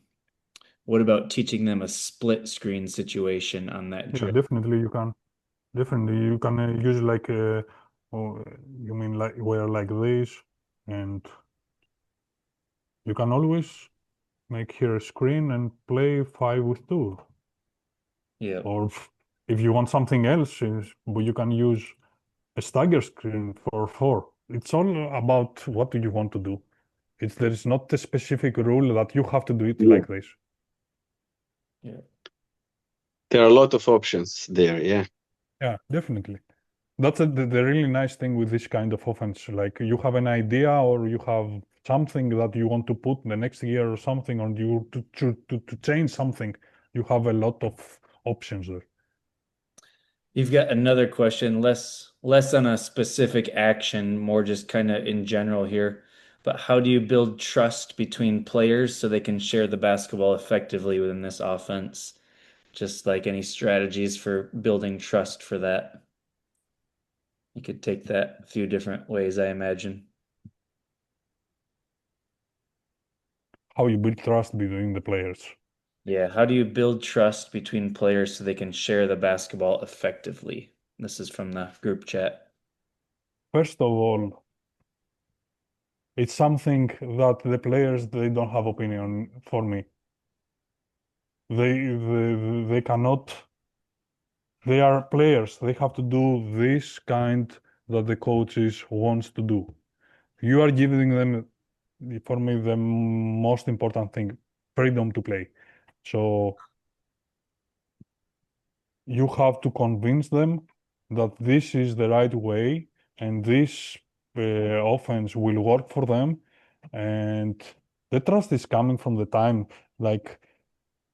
[SPEAKER 1] what about teaching them a split screen situation on that
[SPEAKER 2] Yeah,
[SPEAKER 1] drift?
[SPEAKER 2] definitely you can. Definitely you can use like oh, you mean like where like this, and you can always make here a screen and play 5 with 2.
[SPEAKER 1] Yeah.
[SPEAKER 2] Or if you want something else, you can use a stagger screen for 4. It's all about what do you want to do. There is not a specific rule that you have to do it
[SPEAKER 3] Yeah.
[SPEAKER 2] like this.
[SPEAKER 1] Yeah.
[SPEAKER 3] There are a lot of options there. Yeah.
[SPEAKER 2] Yeah, definitely. That's the really nice thing with this kind of offense. Like you have an idea or you have something that you want to put the next year or something, or you to change something. You have a lot of options there.
[SPEAKER 1] You've got another question, less on a specific action, more just kind of in general here. But how do you build trust between players so they can share the basketball effectively within this offense? Just like any strategies for building trust for that. You could take that a few different ways, I imagine.
[SPEAKER 2] How you build trust between the players.
[SPEAKER 1] Yeah, how do you build trust between players so they can share the basketball effectively? This is from the group chat.
[SPEAKER 2] First of all, it's something that the players they don't have opinion for me. They cannot. They are players. They have to do this kind that the coaches wants to do. You are giving them, for me, the most important thing, freedom to play. So you have to convince them that this is the right way and this offense will work for them. And the trust is coming from the time, like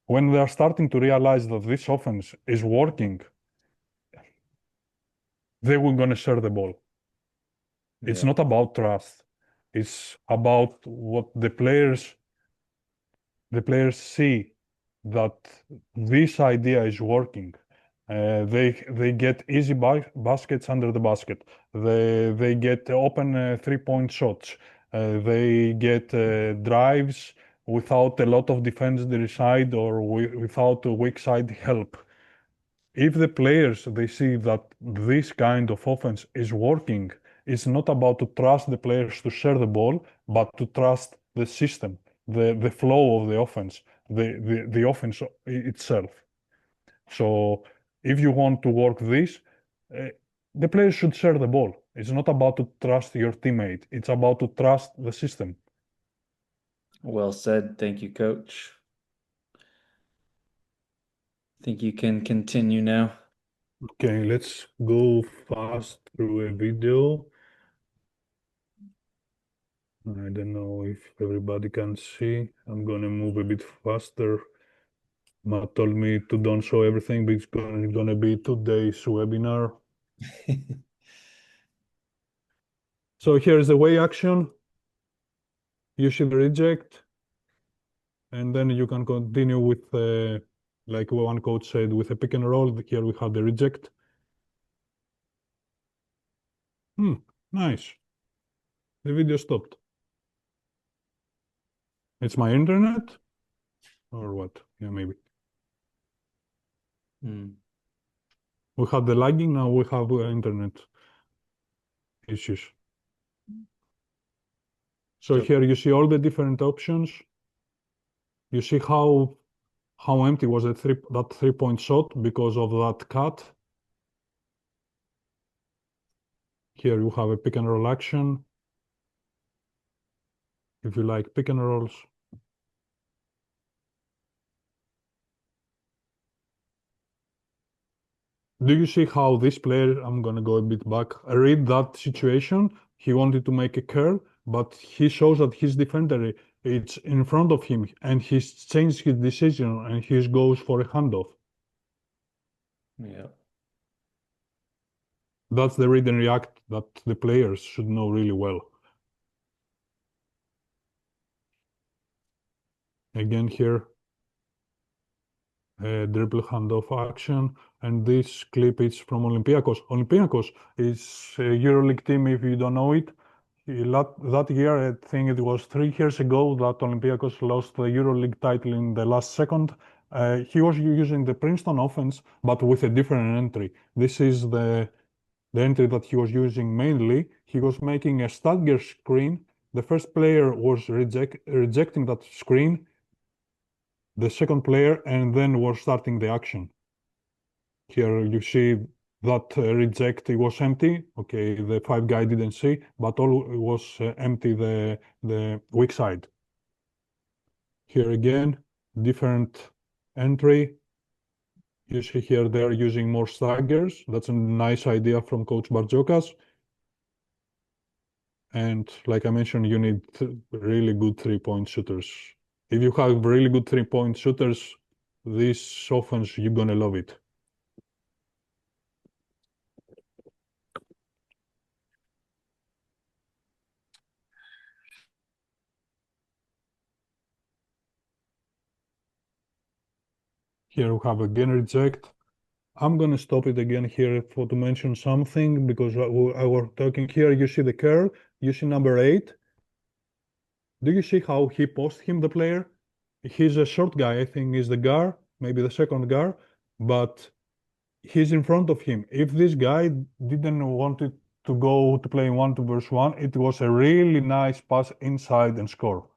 [SPEAKER 2] when they are starting to realize that this offense is working, they will gonna share the ball. It's
[SPEAKER 1] Yeah.
[SPEAKER 2] not about trust. It's about what the players see that this idea is working. They get easy baskets under the basket. They get open 3-point shots. They get drives without a lot of defensive side or without a weak side help. If the players they see that this kind of offense is working, it's not about to trust the players to share the ball, but to trust the system, the flow of the offense, the offense itself. So if you want to work this, uh, the players should share the ball. It's not about to trust your teammate. It's about to trust the system.
[SPEAKER 1] Well said. Thank you, Coach. I think you can continue now.
[SPEAKER 2] Okay, let's go fast through a video. I don't know if everybody can see. I'm gonna move a bit faster. Matt told me to don't show everything because it's gonna be today's webinar. So here's the way action. You should reject, and then you can continue with, like one coach said, with a pick and roll. Here we have the reject. Nice. The video stopped. It's my internet? Or what? Yeah, maybe. We have the lagging, now we have internet issues. So here you see all the different options. You see how empty was that 3-point shot because of that cut. Here you have a pick and roll action. If you like pick and rolls. Do you see how this player, I'm gonna go a bit back, read that situation? He wanted to make a curl, but he shows that his defender, it's in front of him, and he's changed his decision and he goes for a handoff.
[SPEAKER 1] Yeah.
[SPEAKER 2] That's the read and react that the players should know really well. Again here, dribble handoff action, and this clip is from Olympiacos. Olympiacos is a EuroLeague team, if you don't know it. That year, I think it was 3 years ago, that Olympiacos lost the EuroLeague title in the last second. He was using the Princeton Offense, but with a different entry. This is the entry that he was using mainly. He was making a stagger screen. The first player was rejecting that screen, the second player, and then was starting the action. Here you see that reject, it was empty. Okay, the 5 guy didn't see, but all was empty, the weak side. Here again, different entry. You see here they're using more staggers. That's a nice idea from Coach Barjokas. And like I mentioned, you need really good 3-point shooters. If you have really good 3-point shooters, this offense, you're gonna love it. Here we have again reject. I'm gonna stop it again here to mention something because I was talking here. You see the curl. You see number 8. Do you see how he posts him, the player? He's a short guy. I think he's the guard, maybe the second guard, but he's in front of him. If this guy didn't want it to go to play 1-2-1, it was a really nice pass inside and score.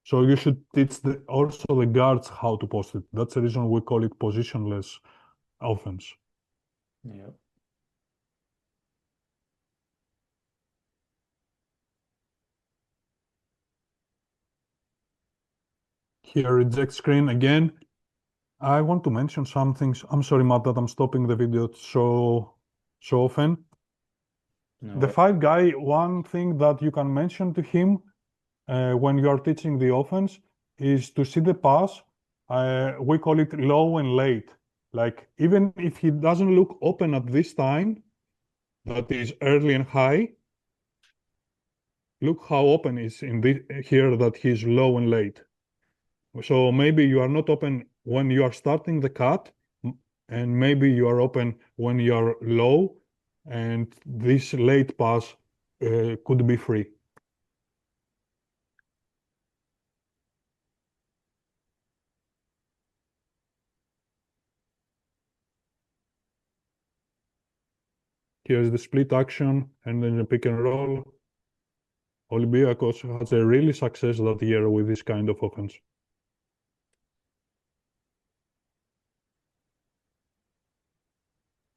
[SPEAKER 2] So you should teach also the guards how to post it. That's the reason we call it positionless offense.
[SPEAKER 1] Yeah.
[SPEAKER 2] Here, reject screen again. I want to mention some things. I'm sorry, Matt, that I'm stopping the video so often.
[SPEAKER 1] No.
[SPEAKER 2] The 5 guy, one thing that you can mention to him when you are teaching the offense is to see the pass. We call it low and late. Like even if he doesn't look open at this time, that is early and high, look how open is in here that he's low and late. So maybe you are not open when you are starting the cut, and maybe you are open when you are low, and this late pass could be free. Here's the split action and then the pick and roll. Olympiacos has a really success that year with this kind of offense.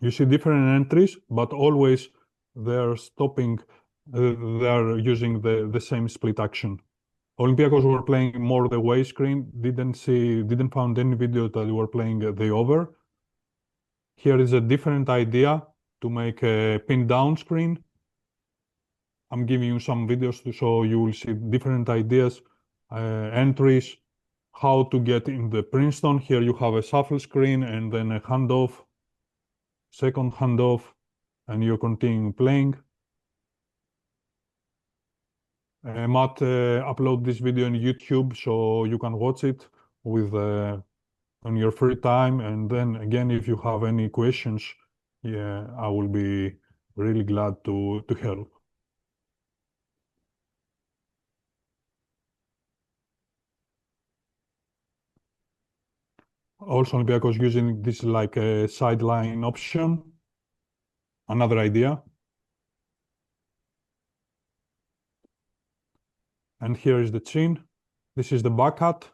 [SPEAKER 2] You see different entries, but always they're stopping, they're using the same split action. Olympiacos were playing more the away screen, didn't find any video that they were playing the over. Here is a different idea to make a pin down screen. I'm giving you some videos so you will see different ideas, entries, how to get in the Princeton. Here you have a shuffle screen and then a handoff, second handoff, and you continue playing. Matt upload this video on YouTube so you can watch it with on your free time. And then again, if you have any questions, yeah, I will be really glad to help. Also, Olympiacos using this like a sideline option. Another idea. And here is the chin. This is the back cut.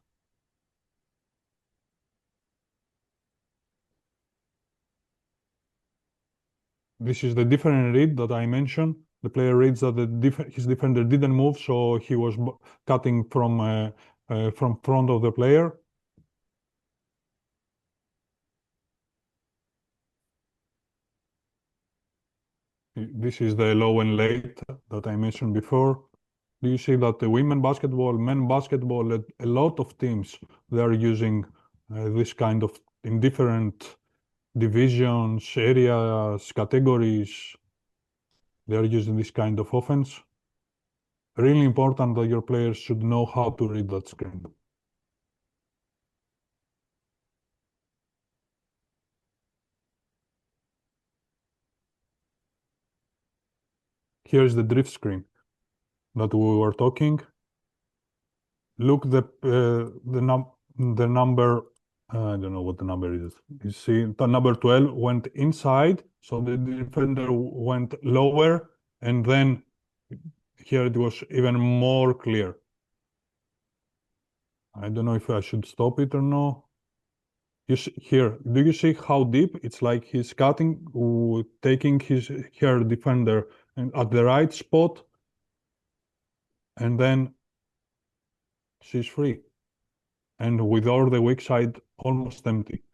[SPEAKER 2] This is the different read that I mentioned. The player reads that his defender didn't move, so he was cutting from front of the player. This is the low and late that I mentioned before. Do you see that the women basketball, men basketball, a lot of teams, they are using this kind of in different divisions, areas, categories. They are using this kind of offense. Really important that your players should know how to read that screen. Here's the drift screen that we were talking. Look the number, I don't know what the number is. You see the number 12 went inside, so the defender went lower, and then here it was even more clear. I don't know if I should stop it or no. You see, here, do you see how deep? It's like he's cutting, taking his defender at the right spot, and then she's free. And with all the weak side almost empty.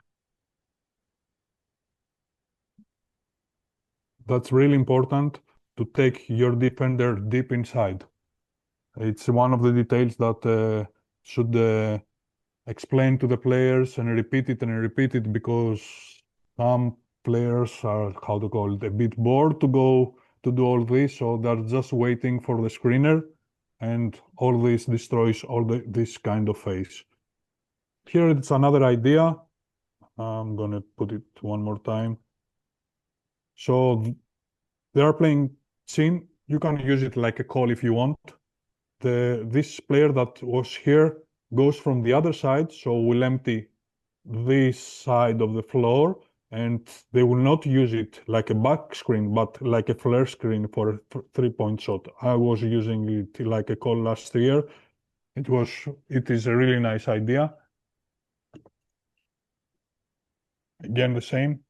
[SPEAKER 2] That's really important to take your defender deep inside. It's one of the details that should explain to the players and repeat it because some players are, how to call it, a bit bored to go to do all this, so they're just waiting for the screener, and all this destroys this kind of phase. Here it's another idea. I'm gonna put it one more time. So they are playing chin. You can use it like a call if you want. This player that was here goes from the other side, so we'll empty this side of the floor, and they will not use it like a back screen, but like a flare screen for a three-point shot. I was using it like a call last year. It is a really nice idea. Again, the same.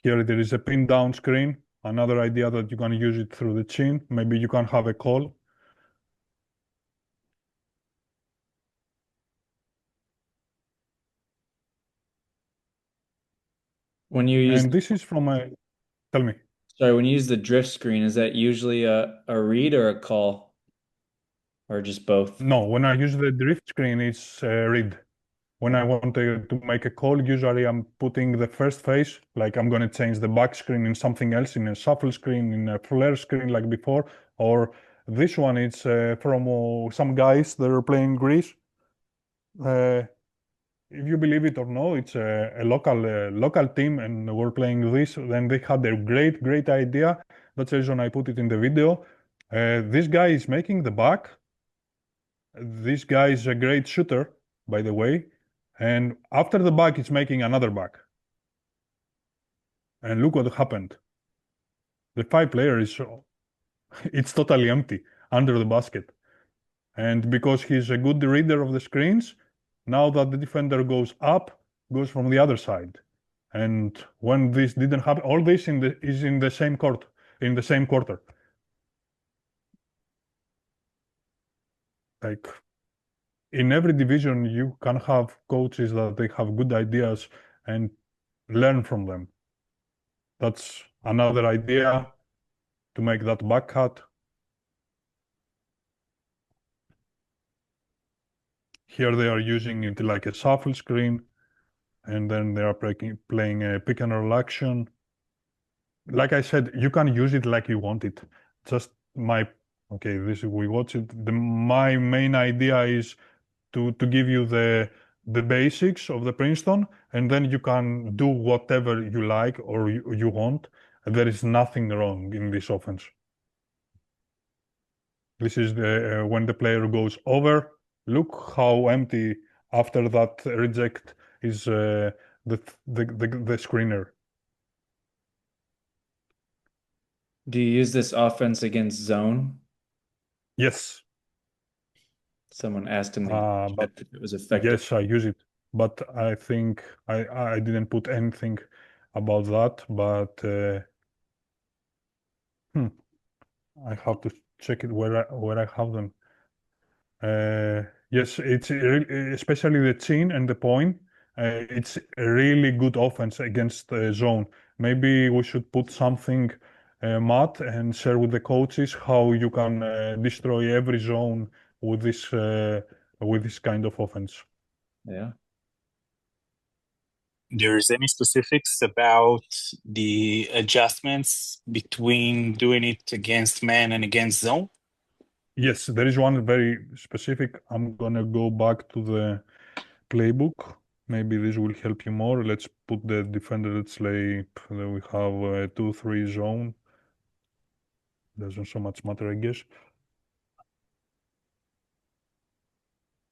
[SPEAKER 2] Here there is a pin down screen. Another idea that you can use it through the chin. Maybe you can have a call.
[SPEAKER 1] When you use,
[SPEAKER 2] And this is from tell me.
[SPEAKER 1] sorry, when you use the drift screen, is that usually a read or a call? Or just both?
[SPEAKER 2] No, when I use the drift screen, it's read. When I want to make a call, usually I'm putting the first phase, like I'm going to change the back screen in something else, in a shuffle screen, in a flare screen like before, or This one is from some guys that are playing Greece. If you believe it or no, it's a local team, and we're playing this. Then they had a great idea. That's the reason I put it in the video. This guy is making the back. This guy is a great shooter, by the way. And after the back, he's making another back. And look what happened. The 5 player it's totally empty under the basket. And because he's a good reader of the screens, now that the defender goes up, goes from the other side. And when this didn't happen, all this is in the same court, in the same quarter. Like in every division, you can have coaches that they have good ideas and learn from them. That's another idea to make that back cut. Here they are using it like a shuffle screen, and then they are playing a pick and roll action. Like I said, you can use it like you want it. Just we watch it. My main idea is to give you the basics of the Princeton, and then you can do whatever you like or you want. There is nothing wrong in this offense. This is when the player goes over. Look how empty after that reject is the screener.
[SPEAKER 1] Do you use this offense against zone?
[SPEAKER 2] Yes.
[SPEAKER 1] Someone asked in the
[SPEAKER 2] but
[SPEAKER 1] chat if it was effective.
[SPEAKER 2] yes, I use it, but I think I didn't put anything about that. But I have to check it where I have them. Yes, it's especially the chin and the point. It's a really good offense against zone. Maybe we should put something, Matt, and share with the coaches how you can destroy every zone with this kind of offense.
[SPEAKER 1] Yeah.
[SPEAKER 4] There's any specifics about the adjustments between doing it against man and against zone?
[SPEAKER 2] Yes, there is one very specific. I'm gonna go back to the playbook. Maybe this will help you more. Let's put the defender. Let's say that we have a 2-3 zone. Doesn't so much matter, I guess.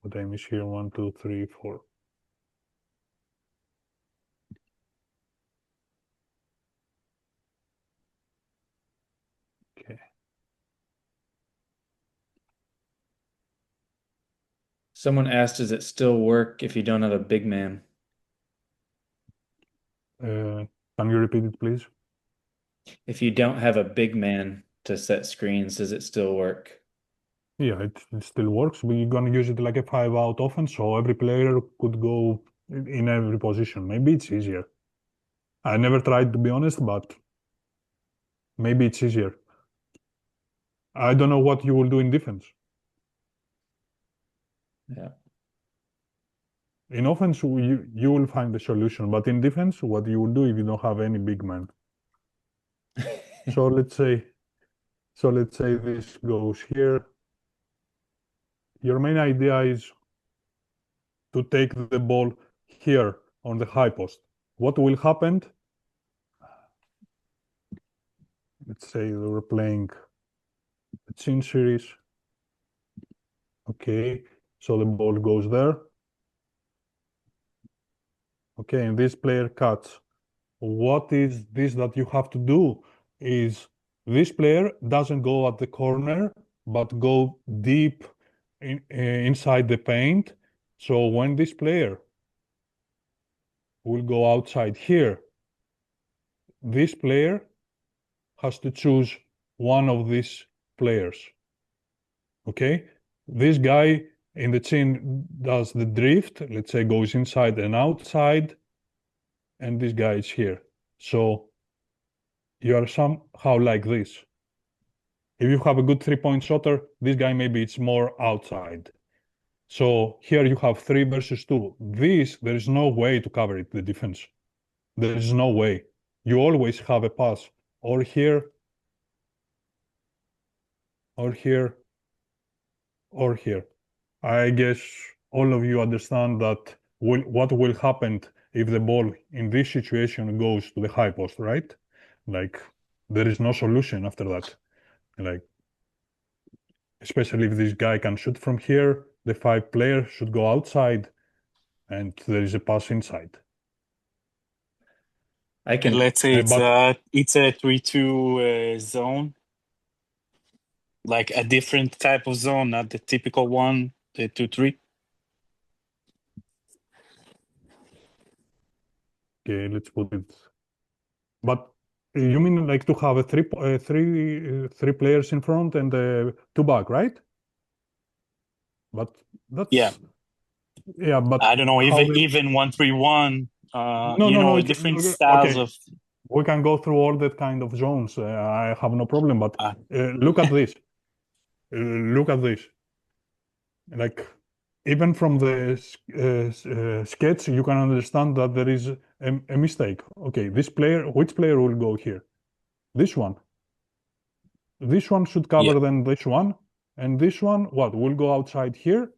[SPEAKER 2] What I miss here? 1, 2, 3, 4. Okay.
[SPEAKER 1] Someone asked, does it still work if you don't have a big man?
[SPEAKER 2] Can you repeat it, please?
[SPEAKER 1] If you don't have a big man to set screens, does it still work?
[SPEAKER 2] Yeah, it still works, but you're gonna use it like a 5-out offense, so every player could go in every position. Maybe it's easier. I never tried, to be honest, but maybe it's easier. I don't know what you will do in defense.
[SPEAKER 1] Yeah.
[SPEAKER 2] In offense, you will find the solution, but in defense, what you will do if you don't have any big man? So let's say this goes here. Your main idea is to take the ball here on the high post. What will happen? Let's say we're playing the chin series. Okay, so the ball goes there. Okay, and this player cuts. What is this that you have to do is this player doesn't go at the corner, but go deep inside the paint. So when this player will go outside here, this player has to choose one of these players. Okay, this guy in the chin does the drift, let's say goes inside and outside, and this guy is here. So you are somehow like this. If you have a good 3-point shotter, this guy maybe it's more outside. So here you have 3 versus 2. There is no way to cover it, the defense. There is no way. You always have a pass. Or here, or here, or here. I guess all of you understand that what will happen if the ball in this situation goes to the high post, right? Like, there is no solution after that. Like, especially if this guy can shoot from here, the 5 player should go outside, and there is a pass inside.
[SPEAKER 1] I can.
[SPEAKER 4] Let's say
[SPEAKER 2] but
[SPEAKER 4] it's a 3-2 zone, like a different type of zone, not the typical one, the 2-3.
[SPEAKER 2] Okay, let's put it. But you mean like to have a three players in front and 2 back, right? But that's
[SPEAKER 4] Yeah.
[SPEAKER 2] yeah. But
[SPEAKER 4] I don't know,
[SPEAKER 2] how
[SPEAKER 4] even 1-3-1,
[SPEAKER 2] no.
[SPEAKER 4] different styles
[SPEAKER 2] Okay,
[SPEAKER 4] of.
[SPEAKER 2] we can go through all that kind of zones. I have no problem. But
[SPEAKER 4] Uh,
[SPEAKER 2] look at this. Look at this. Like, even from the sketch, you can understand that there is a mistake. Okay, which player will go here? This one. This one should cover
[SPEAKER 4] yeah.
[SPEAKER 2] then this one. And this one, what, will go outside here?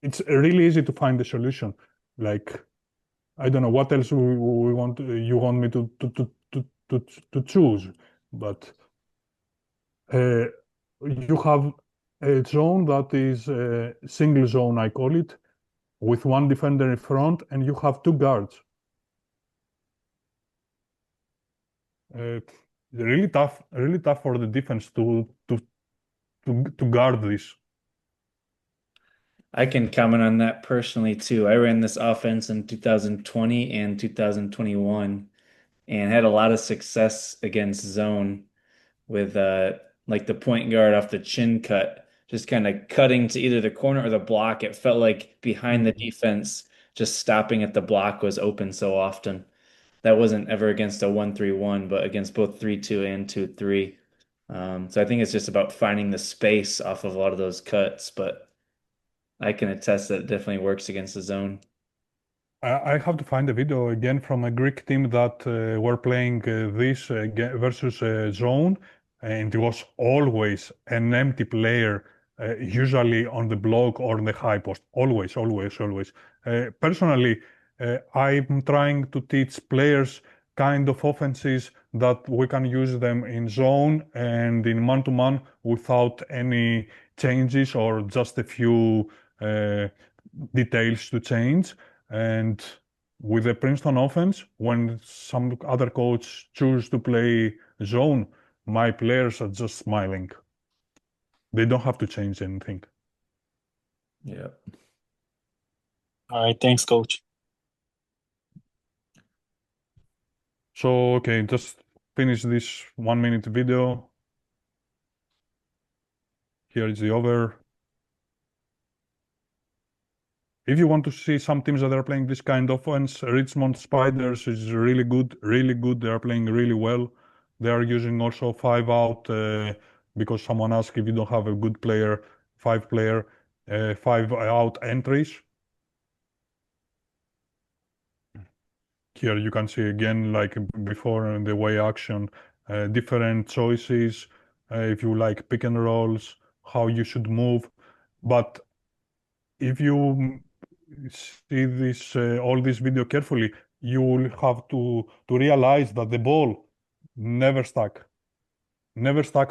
[SPEAKER 2] It's really easy to find the solution. Like, I don't know what else we want. You want me to choose, but you have a zone that is a single zone, I call it, with 1 defender in front, and you have 2 guards. Really tough for the defense to guard this.
[SPEAKER 1] I can comment on that personally too. I ran this offense in 2020 and 2021 and had a lot of success against zone with like the point guard off the chin cut, just kind of cutting to either the corner or the block. It felt like behind the defense, just stopping at the block was open so often. That wasn't ever against a 1-3-1, but against both 3-2 and 2-3. So I think it's just about finding the space off of a lot of those cuts, but I can attest that it definitely works against the zone.
[SPEAKER 2] I have to find a video again from a Greek team that were playing this versus zone, and it was always an empty player, usually on the block or on the high post. Always, always, always. Personally, I'm trying to teach players kind of offenses that we can use them in zone and in man-to-man without any changes or just a few details to change. And with the Princeton offense, when some other coach choose to play zone, my players are just smiling. They don't have to change anything.
[SPEAKER 1] Yeah.
[SPEAKER 4] All right, thanks, coach.
[SPEAKER 2] So, okay, just finish this 1 minute video. Here is the over. If you want to see some teams that are playing this kind of offense, Richmond Spiders is really good, really good. They are playing really well. They are using also 5 out because someone asked if you don't have a good player, 5 player, 5 out entries. Here you can see again, like before in the way action, different choices, if you like pick and rolls, how you should move. But if you see this all this video carefully, you will have to realize that the ball never stuck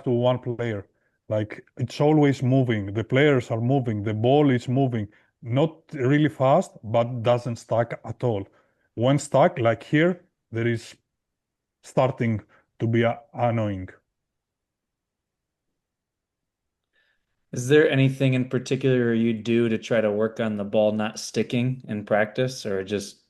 [SPEAKER 2] to one player. Like, it's always moving. The players are moving. The ball is moving, not really fast, but doesn't stuck at all. When stuck, like here, there is starting to be annoying.
[SPEAKER 1] Is there anything in particular you do to try to work on the ball not sticking in practice, or it just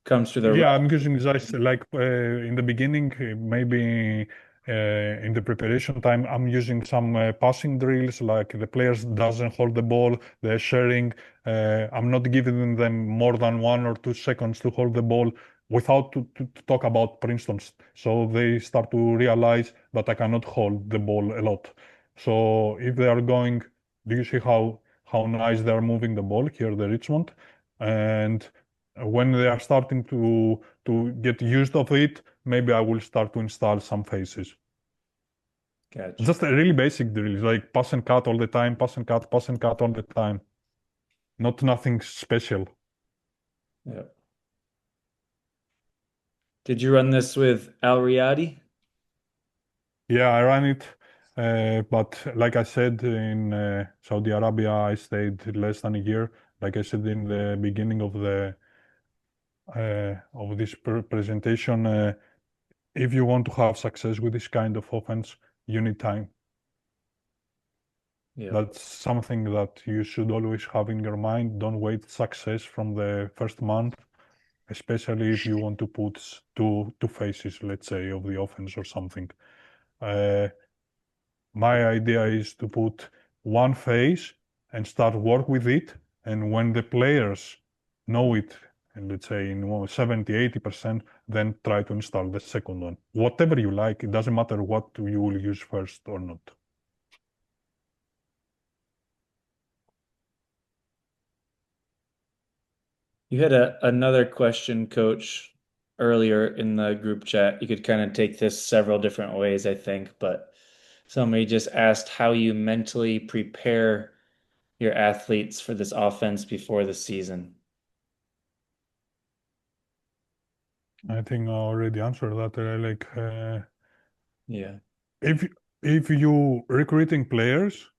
[SPEAKER 1] comes through the
[SPEAKER 2] Yeah,
[SPEAKER 1] rep?
[SPEAKER 2] I'm using just like in the beginning, maybe in the preparation time, I'm using some passing drills, like the players doesn't hold the ball, they're sharing. I'm not giving them more than 1 or 2 seconds to hold the ball without to talk about Princeton's. So they start to realize that I cannot hold the ball a lot. So if they are going, do you see how nice they are moving the ball here, the Richmond? And when they are starting to get used of it, maybe I will start to install some phases.
[SPEAKER 1] Gotcha.
[SPEAKER 2] Just a really basic drill, like pass and cut all the time, pass and cut all the time. Not nothing special.
[SPEAKER 1] Yeah. Did you run this with Al Riyadi?
[SPEAKER 2] Yeah, I ran it, but like I said, in Saudi Arabia, I stayed less than a year. Like I said in the beginning of this presentation, if you want to have success with this kind of offense, you need time.
[SPEAKER 1] Yeah.
[SPEAKER 2] That's something that you should always have in your mind. Don't wait success from the first month, especially if you want to put two phases, let's say, of the offense or something. My idea is to put one phase and start work with it. And when the players know it, and let's say in 70, 80%, then try to install the second one. Whatever you like, it doesn't matter what you will use first or not.
[SPEAKER 1] You had another question, Coach, earlier in the group chat. You could kind of take this several different ways, I think, but somebody just asked how you mentally prepare your athletes for this offense before the season.
[SPEAKER 2] I think I already answered that.
[SPEAKER 1] Yeah.
[SPEAKER 2] If you recruiting players,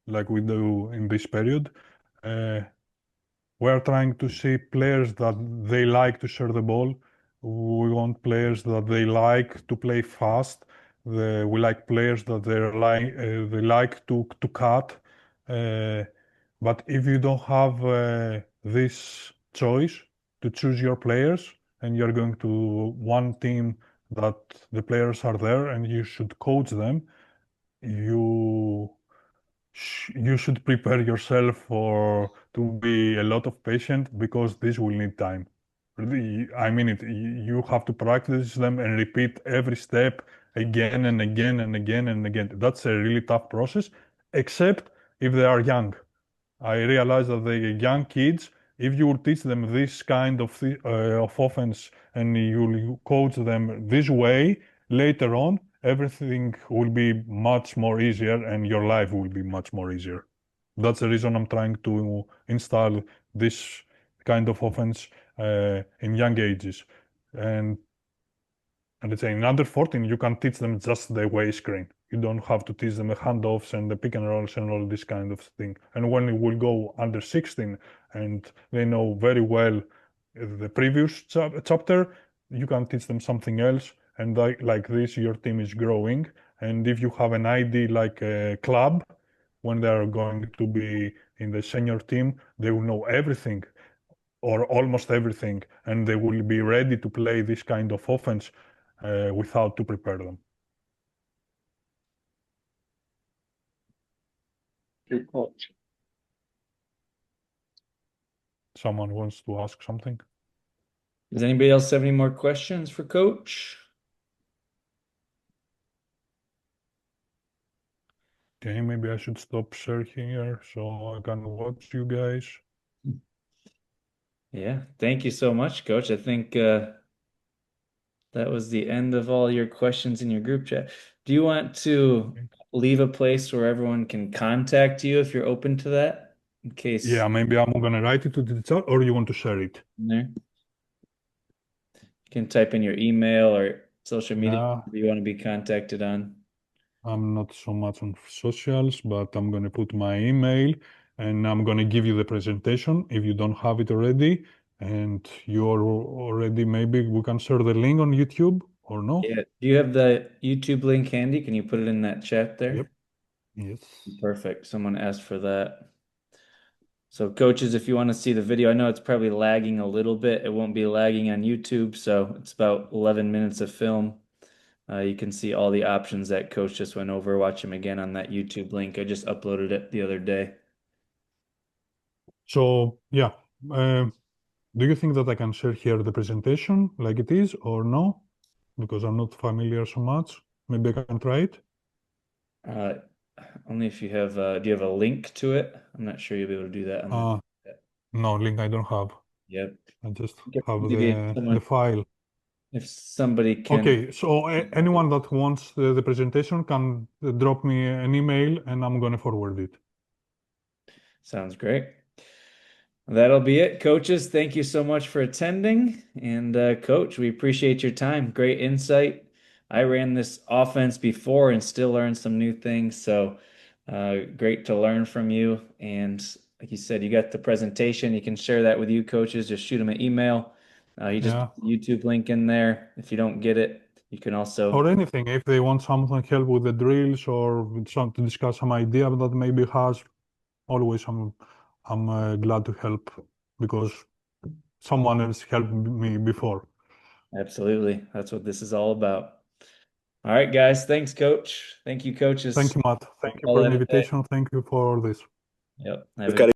[SPEAKER 2] like we do in this period, we're trying to see players that they like to share the ball. We want players that they like to play fast. We like players that they like to cut. But if you don't have this choice to choose your players, and you're going to one team that the players are there and you should coach them, you you should prepare yourself for to be a lot of patient, because this will need time. I mean it. You have to practice them and repeat every step again and again and again and again. That's a really tough process, except if they are young. I realize that the young kids, if you will teach them this kind of offense and you will coach them this way, later on, everything will be much more easier and your life will be much more easier. That's the reason I'm trying to install this kind of offense in young ages. And let's say in under 14, you can teach them just the way screen. You don't have to teach them the handoffs and the pick and rolls and all this kind of thing. And when it will go under 16 and they know very well the previous chapter, you can teach them something else. And like this, your team is growing. And if you have an ID like a club, when they are going to be in the senior team, they will know everything or almost everything, and they will be ready to play this kind of offense without to prepare them.
[SPEAKER 1] Good coach.
[SPEAKER 2] Someone wants to ask something?
[SPEAKER 1] Does anybody else have any more questions for Coach?
[SPEAKER 2] Okay, maybe I should stop sharing here so I can watch you guys.
[SPEAKER 1] Yeah, thank you so much, Coach. I think that was the end of all your questions in your group chat. Do you want to leave a place where everyone can contact you if you're open to that? In case
[SPEAKER 2] Yeah, maybe I'm gonna write it to the chat, or you want to share it?
[SPEAKER 1] there. You can type in your email or social media
[SPEAKER 2] Nah,
[SPEAKER 1] you want to be contacted on.
[SPEAKER 2] I'm not so much on socials, but I'm gonna put my email and I'm gonna give you the presentation if you don't have it already. And you're already, maybe we can share the link on YouTube or no?
[SPEAKER 1] Yeah. Do you have the YouTube link handy? Can you put it in that chat there?
[SPEAKER 2] Yep. Yes.
[SPEAKER 1] Perfect. Someone asked for that. So coaches, if you want to see the video, I know it's probably lagging a little bit. It won't be lagging on YouTube, so it's about 11 minutes of film. You can see all the options that Coach just went over. Watch him again on that YouTube link. I just uploaded it the other day.
[SPEAKER 2] So yeah, do you think that I can share here the presentation like it is or no? Because I'm not familiar so much. Maybe I can try it.
[SPEAKER 1] Uh, Only if you have, do you have a link to it? I'm not sure you'll be able to do that on
[SPEAKER 2] No, link I don't have.
[SPEAKER 1] Yep.
[SPEAKER 2] I just
[SPEAKER 1] Okay,
[SPEAKER 2] have
[SPEAKER 1] maybe
[SPEAKER 2] the file.
[SPEAKER 1] if somebody can.
[SPEAKER 2] Okay, so anyone that wants the presentation can drop me an email and I'm going to forward it.
[SPEAKER 1] Sounds great. That'll be it, coaches. Thank you so much for attending. And coach, we appreciate your time. Great insight. I ran this offense before and still learned some new things. So great to learn from you. And like you said, you got the presentation. You can share that with you coaches. Just shoot them an email. You just put the YouTube link in there. If you don't get it, you can also.
[SPEAKER 2] Or anything. If they want some help with the drills or some to discuss some idea that maybe has, always I'm glad to help because someone else helped me before.
[SPEAKER 1] Absolutely. That's what this is all about. All right, guys. Thanks, coach. Thank you, coaches.
[SPEAKER 2] Thank you, Matt. Thank you
[SPEAKER 1] All
[SPEAKER 2] for the
[SPEAKER 1] that today.
[SPEAKER 2] invitation. Thank you for this.
[SPEAKER 1] Yep. Have a good